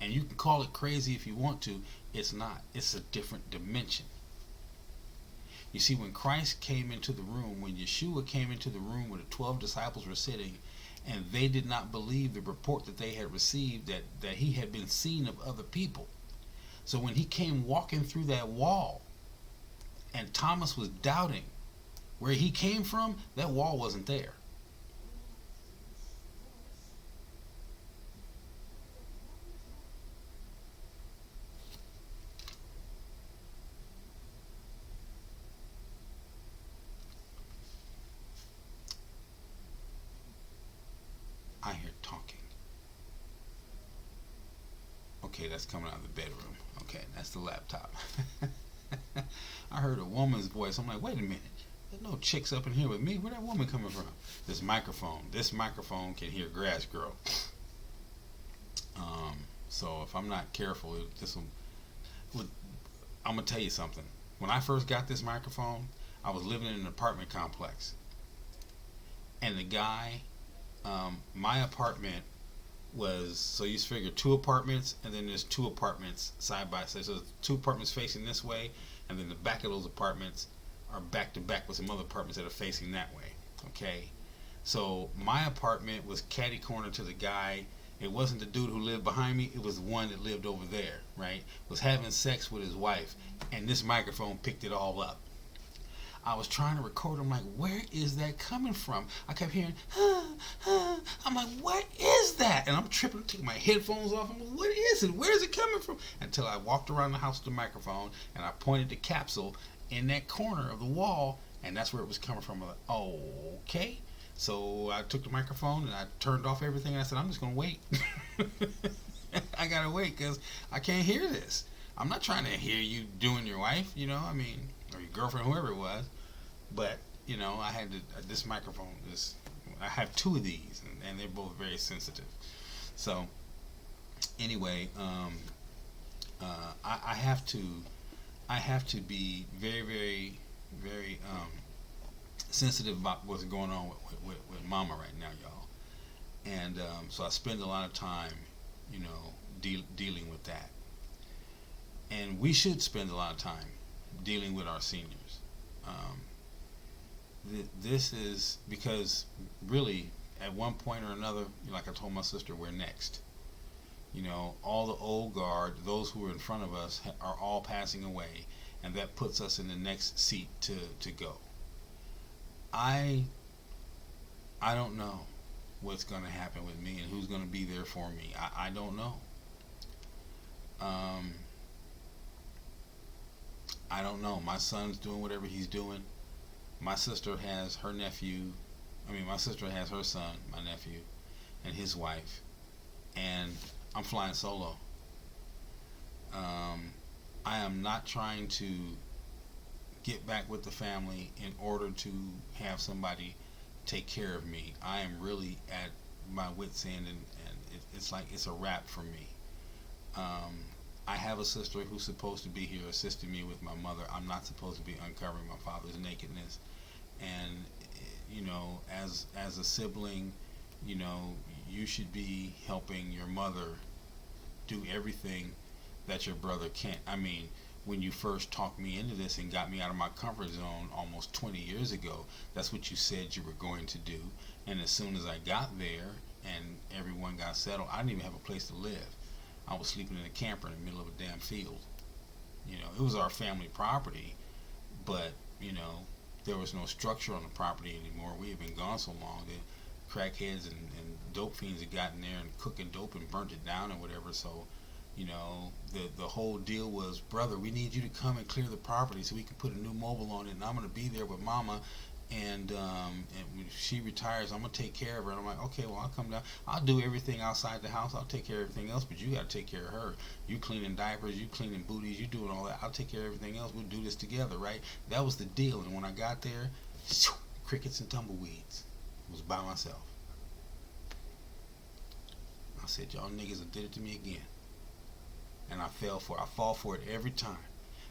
Speaker 1: And you can call it crazy if you want to. It's not. It's a different dimension. You see, when Christ came into the room, when Yeshua came into the room where the 12 disciples were sitting, and they did not believe the report that they had received, that he had been seen of other people. So when he came walking through that wall, and Thomas was doubting where he came from, that wall wasn't there. I hear talking. Okay, that's coming out of the bedroom. Okay, that's the laptop. I heard a woman's voice. I'm like, wait a minute. There's no chicks up in here with me. Where that woman coming from? This microphone can hear grass grow. So if I'm not careful, I'm gonna tell you something. When I first got this microphone, I was living in an apartment complex, and the guy, my apartment was, so you figure 2 apartments, and then there's 2 apartments side by side. So there's 2 apartments facing this way, and then the back of those apartments are back to back with some other apartments that are facing that way. Okay, so my apartment was catty corner to the guy. It wasn't the dude who lived behind me. It was the one that lived over there, right? Was having sex with his wife, and this microphone picked it all up. I was trying to record. I'm like, where is that coming from? I kept hearing, I'm like, what is that? And I'm tripping, taking my headphones off. I'm like, what is it? Where is it coming from? Until I walked around the house with the microphone, and I pointed the capsule in that corner of the wall, and that's where it was coming from. I'm like, oh, okay. So I took the microphone and I turned off everything, and I said, I'm just going to wait. I got to wait because I can't hear this. I'm not trying to hear you doing your wife, or your girlfriend, whoever it was. But, I had this microphone, I have 2 of these, and they're both very sensitive. So, anyway, I have to be very, very, very sensitive about what's going on with Mama right now, y'all. And so I spend a lot of time, dealing with that. And we should spend a lot of time dealing with our seniors. This is because really, at one point or another, like I told my sister, we're next. All the old guard, those who are in front of us, are all passing away, and that puts us in the next seat to go. I don't know what's going to happen with me and who's going to be there for me. I don't know. I don't know. My son's doing whatever he's doing. My sister has her nephew. My sister has her son, my nephew, and his wife, and I'm flying solo. I am not trying to get back with the family in order to have somebody take care of me. I am really at my wit's end, and it's like it's a wrap for me. I have a sister who's supposed to be here assisting me with my mother. I'm not supposed to be uncovering my father's nakedness. And as a sibling, you should be helping your mother do everything that your brother can't. When you first talked me into this and got me out of my comfort zone almost 20 years ago, that's what you said you were going to do. And as soon as I got there and everyone got settled, I didn't even have a place to live. I was sleeping in a camper in the middle of a damn field. It was our family property, but there was no structure on the property anymore. We had been gone so long that crackheads and dope fiends had gotten there and cooking dope and burnt it down and whatever. So, the whole deal was, brother, we need you to come and clear the property so we can put a new mobile on it, and I'm going to be there with mama, and when she retires, I'm going to take care of her. And I'm like, okay, well, I'll come down. I'll do everything outside the house. I'll take care of everything else, but you got to take care of her. You cleaning diapers, you cleaning booties, you doing all that. I'll take care of everything else. We'll do this together, right? That was the deal. And when I got there, crickets and tumbleweeds. I was by myself. I said, y'all niggas have did it to me again. And I fell for it. I fall for it every time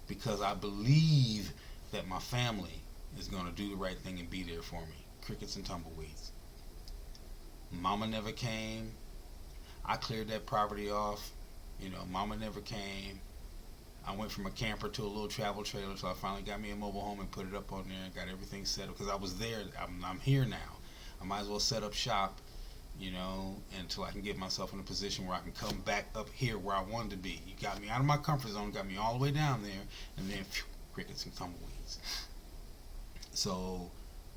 Speaker 1: because I believe that my family is going to do the right thing and be there for me. Crickets and tumbleweeds. Mama never came. I cleared that property off. Mama never came. I went from a camper to a little travel trailer, so I finally got me a mobile home and put it up on there and got everything set up because I was there. I'm here now. I might as well set up shop, until I can get myself in a position where I can come back up here where I wanted to be. You got me out of my comfort zone, got me all the way down there, and then crickets and tumbleweeds. So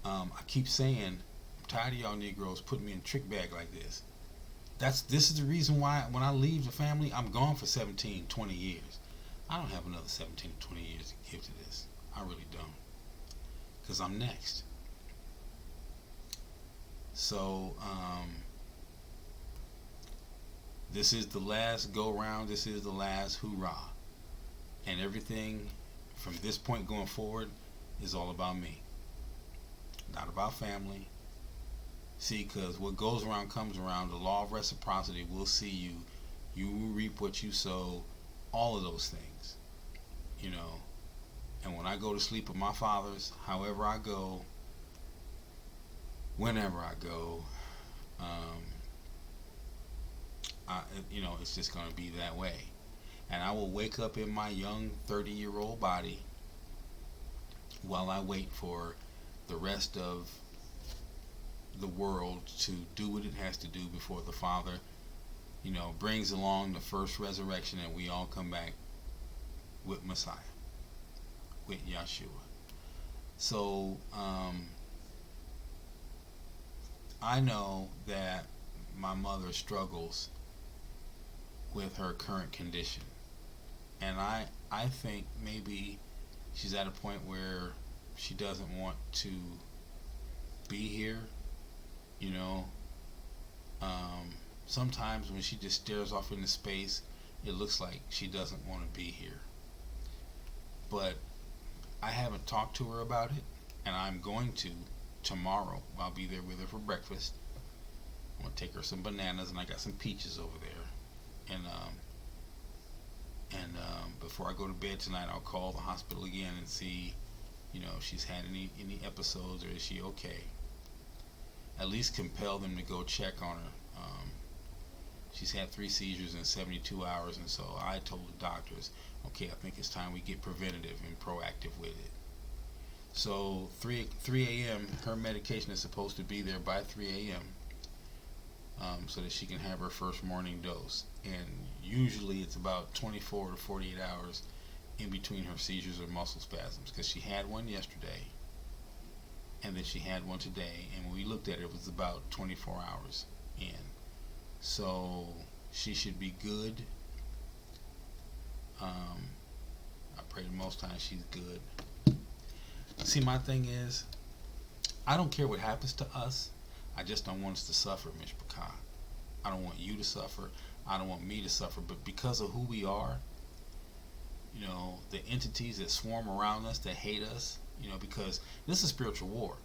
Speaker 1: I keep saying, I'm tired of y'all Negroes putting me in a trick bag like this. This is the reason why when I leave the family, I'm gone for 17, 20 years. I don't have another 17 to 20 years to give to this. I really don't. Because I'm next. So this is the last go round. This is the last hoorah. And everything from this point going forward is all about me. Not about family. See, because what goes around comes around. The law of reciprocity will see you. You will reap what you sow. All of those things. And when I go to sleep with my fathers, however I go, whenever I go, it's just going to be that way. And I will wake up in my young 30-year-old body while I wait for the rest of the world to do what it has to do before the Father, brings along the first resurrection and we all come back with Messiah, with Yeshua. So, I know that my mother struggles with her current condition. And I think maybe she's at a point where she doesn't want to be here, sometimes when she just stares off into space, it looks like she doesn't want to be here. But I haven't talked to her about it, and I'm going to tomorrow. I'll be there with her for breakfast. I'm going to take her some bananas, and I got some peaches over there. And before I go to bed tonight, I'll call the hospital again and see, if she's had any episodes or is she okay. At least compel them to go check on her. She's had 3 seizures in 72 hours, and so I told the doctors, okay, I think it's time we get preventative and proactive with it. So 3 a.m., her medication is supposed to be there by 3 a.m. So that she can have her first morning dose. And usually it's about 24 to 48 hours in between her seizures or muscle spasms, because she had one yesterday and then she had one today, and when we looked at it, it was about 24 hours in. So she should be good. I pray that most times she's good. See, my thing is, I don't care what happens to us. I just don't want us to suffer, Mishpachah. I don't want you to suffer. I don't want me to suffer. But because of who we are, you know, the entities that swarm around us, that hate us, you know, because this is a spiritual war.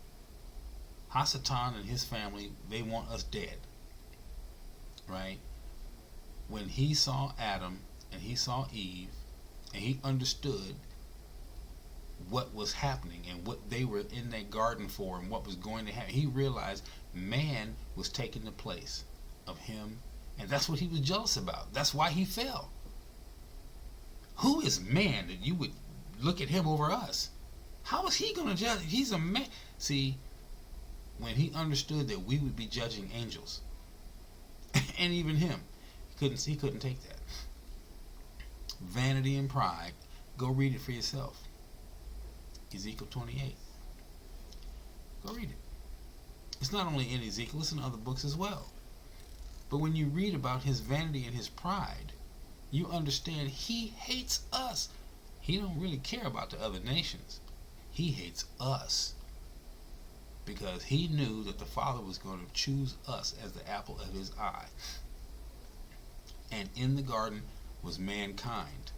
Speaker 1: Hasatan and his family, they want us dead. Right? When he saw Adam and he saw Eve and he understood what was happening and what they were in that garden for and what was going to happen, he realized man was taking the place of him, and that's what he was jealous about. That's why he fell. Who is man that you would look at him over us? How is he going to judge? He's a man. See, when he understood that we would be judging angels, and even him, he couldn't take that. Vanity and pride. Go read it for yourself. Ezekiel 28. Go read it. It's not only in Ezekiel, it's in other books as well. But when you read about his vanity and his pride, you understand he hates us. He don't really care about the other nations. He hates us. Because he knew that the Father was going to choose us as the apple of his eye. And in the garden was mankind.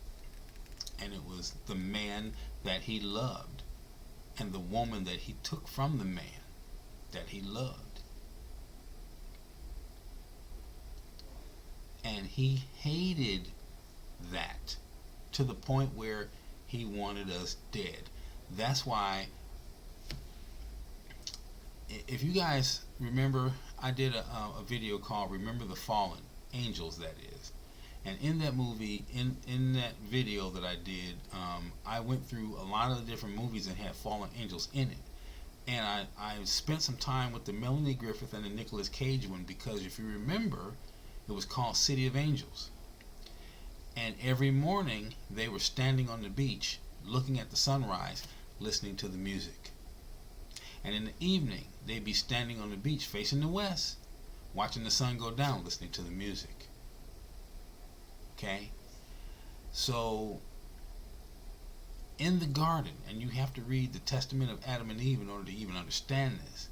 Speaker 1: And it was the man that he loved, and the woman that he took from the man that he loved. And he hated that to the point where he wanted us dead. That's why, if you guys remember, I did a video called Remember the Fallen, Angels that is. And in that movie, in that video that I did, I went through a lot of the different movies that had fallen angels in it. And I spent some time with the Melanie Griffith and the Nicolas Cage one, because if you remember, it was called City of Angels. And every morning, they were standing on the beach, looking at the sunrise, listening to the music. And in the evening, they'd be standing on the beach, facing the west, watching the sun go down, listening to the music. Okay? So, in the garden, and you have to read the testament of Adam and Eve in order to even understand this,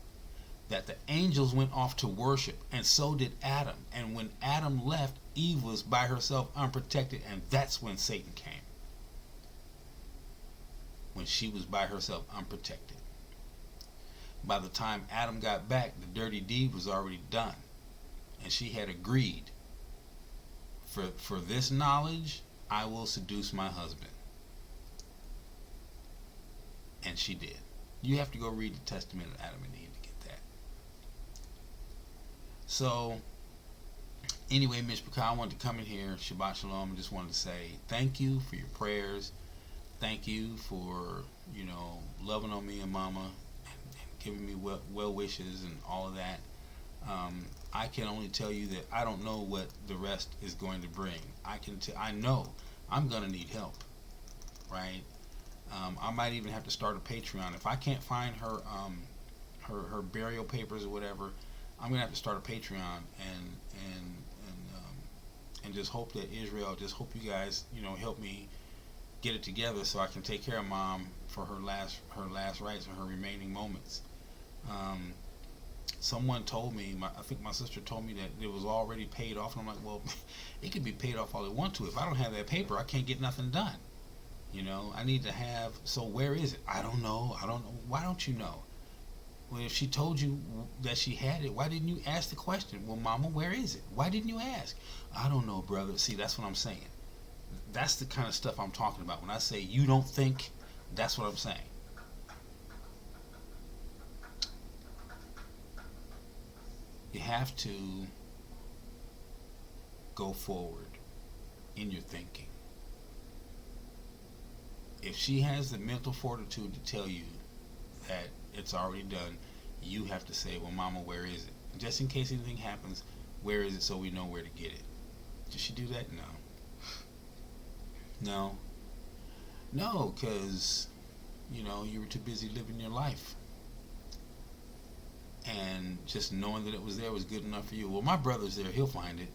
Speaker 1: that the angels went off to worship, and so did Adam. And when Adam left, Eve was by herself, unprotected, and that's when Satan came. When she was by herself, unprotected. By the time Adam got back, the dirty deed was already done, and she had agreed, for this knowledge, I will seduce my husband. And she did. You have to go read the testament of Adam and Eve to get that. So, anyway, Mishpachah, I wanted to come in here, Shabbat Shalom, and just wanted to say thank you for your prayers. Thank you for, you know, loving on me and Mama, and giving me well wishes and all of that. I can only tell you that I don't know what the rest is going to bring. I know I'm going to need help, right? I might even have to start a Patreon. If I can't find her her burial papers or whatever, I'm going to have to start a Patreon and just hope that Israel, just hope you guys, you know, help me get it together so I can take care of Mom for her last rites and her remaining moments. Someone told me, I think my sister told me that it was already paid off, and I'm like, well, it could be paid off all it want to. If I don't have that paper, I can't get nothing done. You know, I need to have, so where is it? I don't know. Why don't you know? Well, if she told you that she had it, why didn't you ask the question? Well, Mama, where is it? Why didn't you ask? I don't know, brother. See, that's what I'm saying. That's the kind of stuff I'm talking about. When I say you don't think, that's what I'm saying. You have to go forward in your thinking. If she has the mental fortitude to tell you that it's already done, you have to say, well, Mama, where is it? Just in case anything happens, where is it so we know where to get it? Did she do that? No. No, because, you were too busy living your life. And just knowing that it was there was good enough for you. Well, my brother's there. He'll find it.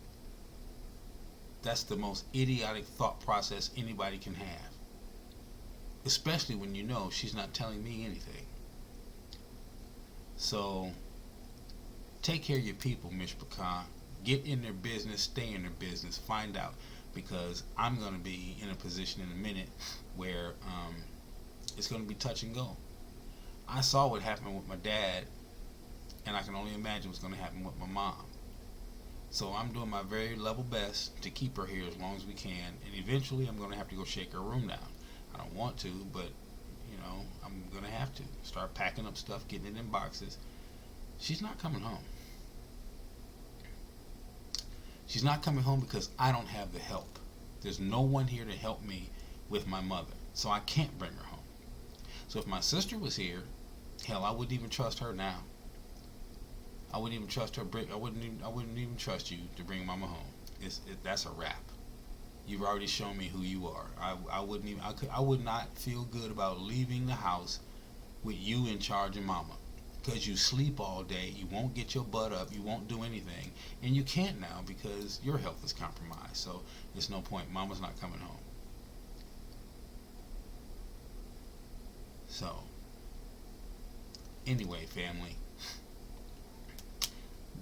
Speaker 1: That's the most idiotic thought process anybody can have. Especially when you know she's not telling me anything. So, take care of your people, Mishpachah. Get in their business, stay in their business, find out. Because I'm going to be in a position in a minute where it's going to be touch and go. I saw what happened with my dad, and I can only imagine what's going to happen with my mom. So I'm doing my very level best to keep her here as long as we can, and eventually I'm going to have to go shake her room down. I don't want to, but I'm going to have to start packing up stuff, getting it in boxes. She's not coming home. She's not coming home because I don't have the help. There's no one here to help me with my mother, so I can't bring her home. So if my sister was here, hell, I wouldn't even trust her now. I wouldn't even trust her. I wouldn't even trust you to bring Mama home. That's a wrap. You've already shown me who you are. I would not feel good about leaving the house with you in charge of Mama. Because you sleep all day, you won't get your butt up, you won't do anything, and you can't now because your health is compromised. So there's no point. Mama's not coming home. So anyway, family,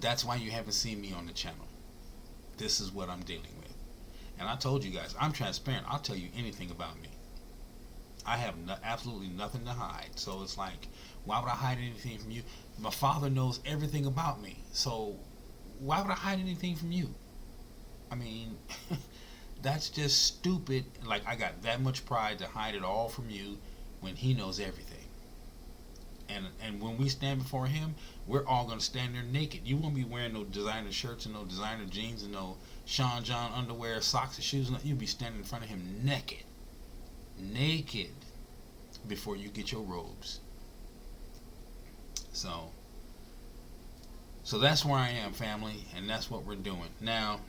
Speaker 1: that's why you haven't seen me on the channel. This is what I'm dealing with. And I told you guys, I'm transparent. I'll tell you anything about me. I have absolutely nothing to hide. So it's like, why would I hide anything from you? My father knows everything about me. So why would I hide anything from you? I mean, that's just stupid. Like, I got that much pride to hide it all from you when he knows everything. And when we stand before him, we're all going to stand there naked. You won't be wearing no designer shirts and no designer jeans and no Sean John underwear, socks and shoes. You'll be standing in front of him naked. Naked before you get your robes. So that's where I am, family, and that's what we're doing. Now,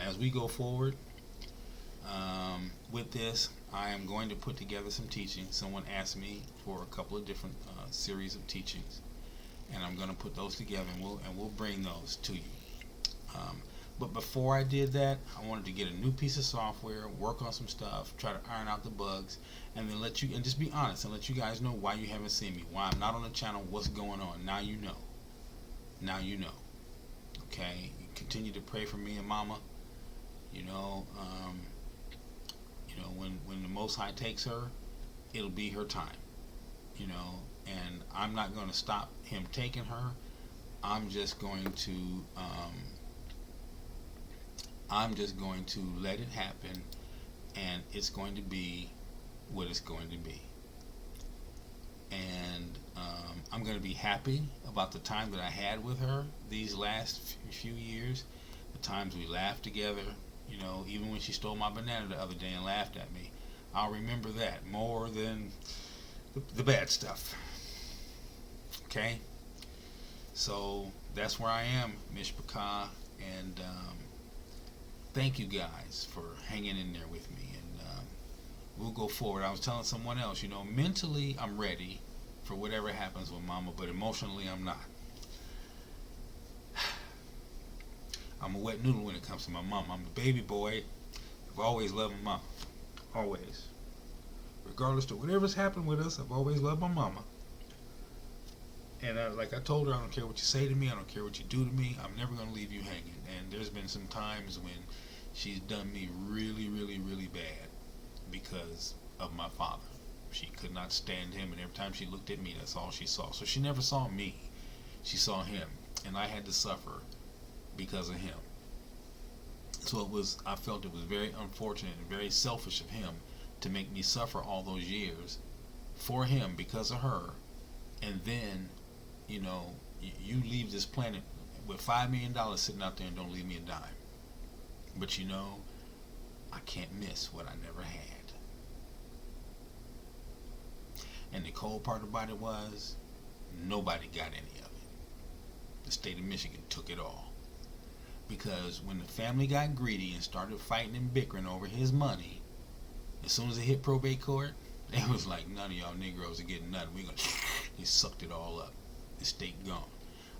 Speaker 1: as we go forward with this, I am going to put together some teaching. Someone asked me for a couple of different series of teachings, and I'm going to put those together, and we'll bring those to you. But before I did that, I wanted to get a new piece of software, work on some stuff, try to iron out the bugs, and then just be honest and let you guys know why you haven't seen me, why I'm not on the channel, what's going on. Now you know. Now you know. Okay? Continue to pray for me and Mama. When the Most High takes her, it'll be her time. And I'm not going to stop him taking her. I'm just going to let it happen, and it's going to be what it's going to be. And I'm going to be happy about the time that I had with her these last few years, the times we laughed together, even when she stole my banana the other day and laughed at me. I'll remember that more than the bad stuff. Okay? So that's where I am, Mishpachah, and thank you guys for hanging in there with me, and we'll go forward. I was telling someone else, mentally I'm ready for whatever happens with Mama, but emotionally I'm not. I'm a wet noodle when it comes to my mom. I'm the baby boy. I've always loved my mom. Always. Regardless of whatever's happened with us, I've always loved my mama. And like I told her, I don't care what you say to me, I don't care what you do to me, I'm never going to leave you hanging. And there's been some times when she's done me really, really, really bad because of my father. She could not stand him, and every time she looked at me, that's all she saw. So she never saw me, she saw him, and I had to suffer because of him. So I felt it was very unfortunate and very selfish of him to make me suffer all those years for him because of her, and then you leave this planet with $5 million sitting out there and don't leave me a dime. But I can't miss what I never had. And the cold part about it was, nobody got any of it. The state of Michigan took it all. Because when the family got greedy and started fighting and bickering over his money, as soon as it hit probate court, it was like, none of y'all Negroes are getting nothing. He sucked it all up. The state gone.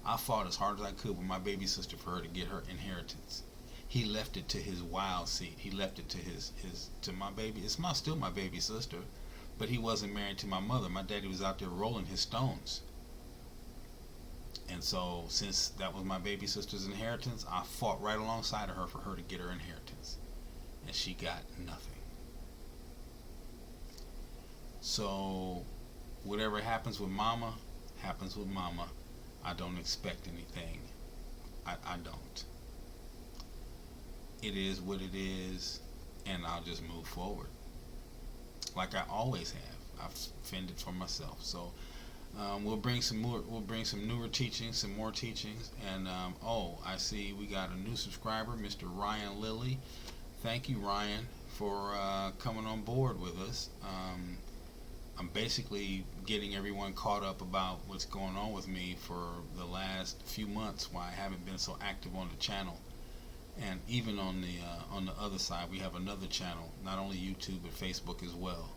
Speaker 1: I fought as hard as I could with my baby sister for her to get her inheritance. He left it to his wild seed. He left it to my baby. It's still my baby sister, but he wasn't married to my mother. My daddy was out there rolling his stones. And so, since that was my baby sister's inheritance, I fought right alongside of her for her to get her inheritance. And she got nothing. So, whatever happens with mama, happens with mama. I don't expect anything. I don't. It is what it is, and I'll just move forward. Like I always have. I've fended for myself. So, we'll bring some newer teachings, some more teachings. And I see we got a new subscriber, Mr. Ryan Lilly. Thank you, Ryan, for coming on board with us. I'm basically getting everyone caught up about what's going on with me for the last few months, why I haven't been so active on the channel. And even on the other side, we have another channel, not only YouTube but Facebook as well.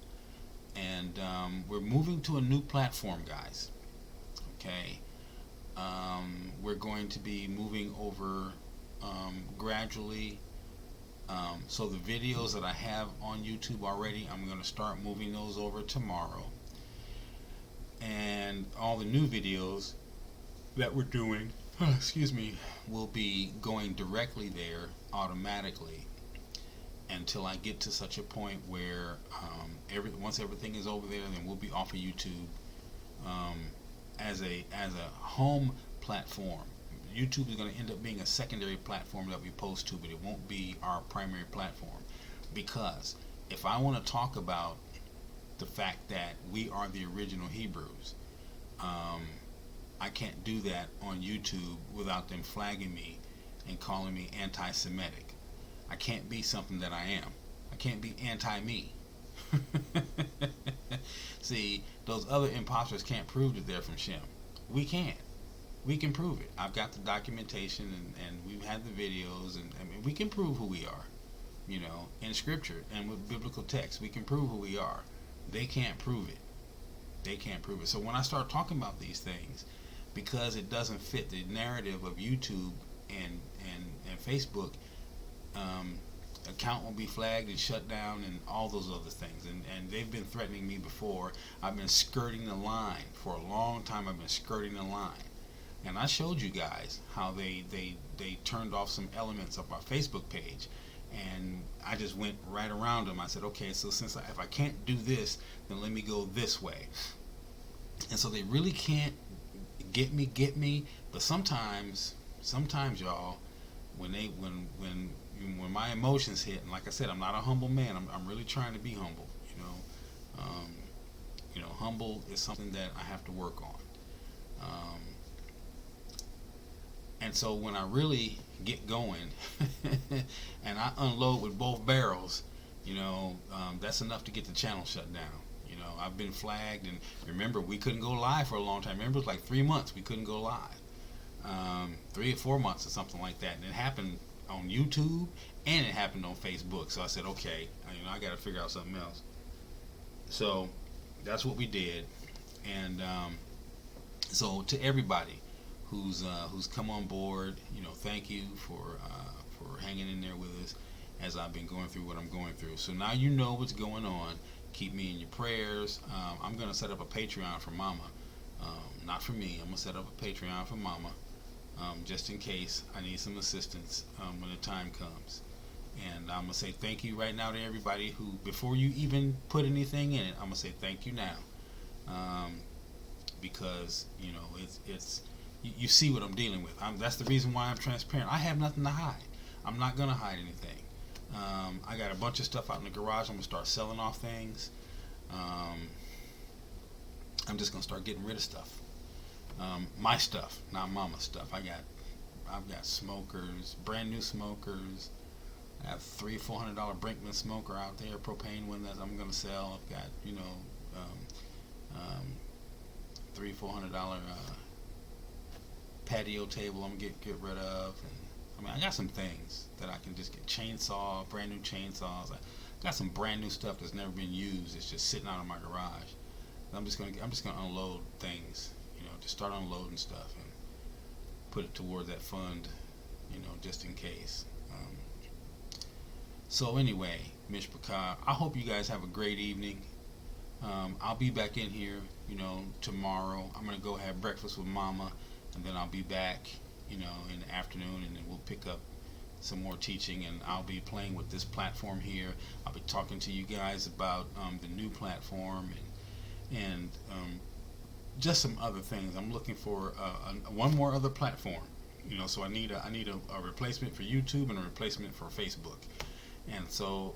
Speaker 1: And we're moving to a new platform, guys. Okay, we're going to be moving over gradually. So the videos that I have on YouTube already, I'm going to start moving those over tomorrow. And all the new videos that we're doing, will be going directly there automatically until I get to such a point where once everything is over there, then we'll be off of YouTube as a home platform. YouTube is going to end up being a secondary platform that we post to, but it won't be our primary platform. Because if I want to talk about the fact that we are the original Hebrews, I can't do that on YouTube without them flagging me and calling me anti-Semitic. I can't be something that I am. I can't be anti-me. See, those other imposters can't prove that they're from Shem. We can. We can prove it. I've got the documentation, and we've had the videos, and I mean, we can prove who we are, in scripture and with biblical text. We can prove who we are. They can't prove it. They can't prove it. So when I start talking about these things, because it doesn't fit the narrative of YouTube and Facebook, account will be flagged and shut down and all those other things. And they've been threatening me before. I've been skirting the line for a long time. I've been skirting the line. And I showed you guys how they turned off some elements of our Facebook page, and I just went right around them. I said, okay, so if I can't do this, then let me go this way. And so they really can't get me. But sometimes y'all, when my emotions hit, and like I said, I'm not a humble man. I'm really trying to be humble. Humble is something that I have to work on. And so when I really get going and I unload with both barrels, that's enough to get the channel shut down. I've been flagged, and remember, we couldn't go live for a long time. Remember, it was like 3 months we couldn't go live. 3 or 4 months or something like that. And it happened on YouTube, and it happened on Facebook. So I said, okay, I got to figure out something else. So that's what we did. And so to everybody who's come on board, thank you for hanging in there with us as I've been going through what I'm going through. So now you know what's going on. Keep me in your prayers. I'm going to set up a Patreon for Mama. Not for me. I'm going to set up a Patreon for Mama, just in case I need some assistance when the time comes. And I'm going to say thank you right now to everybody who, before you even put anything in it, I'm going to say thank you now. Because, it's you see what I'm dealing with. That's the reason why I'm transparent. I have nothing to hide. I'm not going to hide anything. I got a bunch of stuff out in the garage. I'm going to start selling off things. I'm just going to start getting rid of stuff. My stuff, not Mama's stuff. I've got smokers, brand new smokers, I have $300-$400 Brinkman smoker out there, propane one that I'm gonna sell. I've got $300-$400 patio table I'm gonna get rid of. And I mean, I got some things that I can just get. Chainsaw, brand new chainsaws. I got some brand new stuff that's never been used. It's just sitting out in my garage. I'm just gonna unload things, just start unloading stuff and put it toward that fund, just in case. So anyway, Mishpachah, I hope you guys have a great evening. I'll be back in here, tomorrow. I'm gonna go have breakfast with Mama, and then I'll be back, in the afternoon, and then we'll pick up some more teaching, and I'll be playing with this platform here. I'll be talking to you guys about the new platform and just some other things. I'm looking for one more other platform, so I need a replacement for YouTube and a replacement for Facebook. And so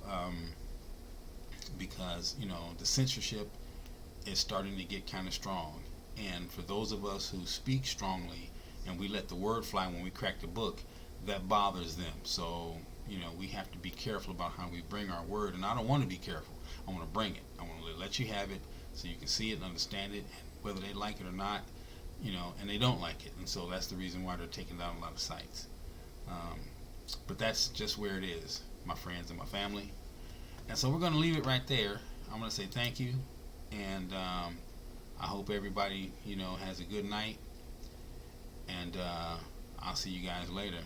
Speaker 1: because the censorship is starting to get kind of strong, and for those of us who speak strongly and we let the word fly when we crack the book, that bothers them. So we have to be careful about how we bring our word, and I don't want to be careful. I want to bring it. I want to let you have it so you can see it and understand it, and whether they like it or not, and they don't like it, and so that's the reason why they're taking down a lot of sites. But that's just where it is, my friends and my family. And so we're going to leave it right there. I'm going to say thank you, and I hope everybody has a good night, and I'll see you guys later.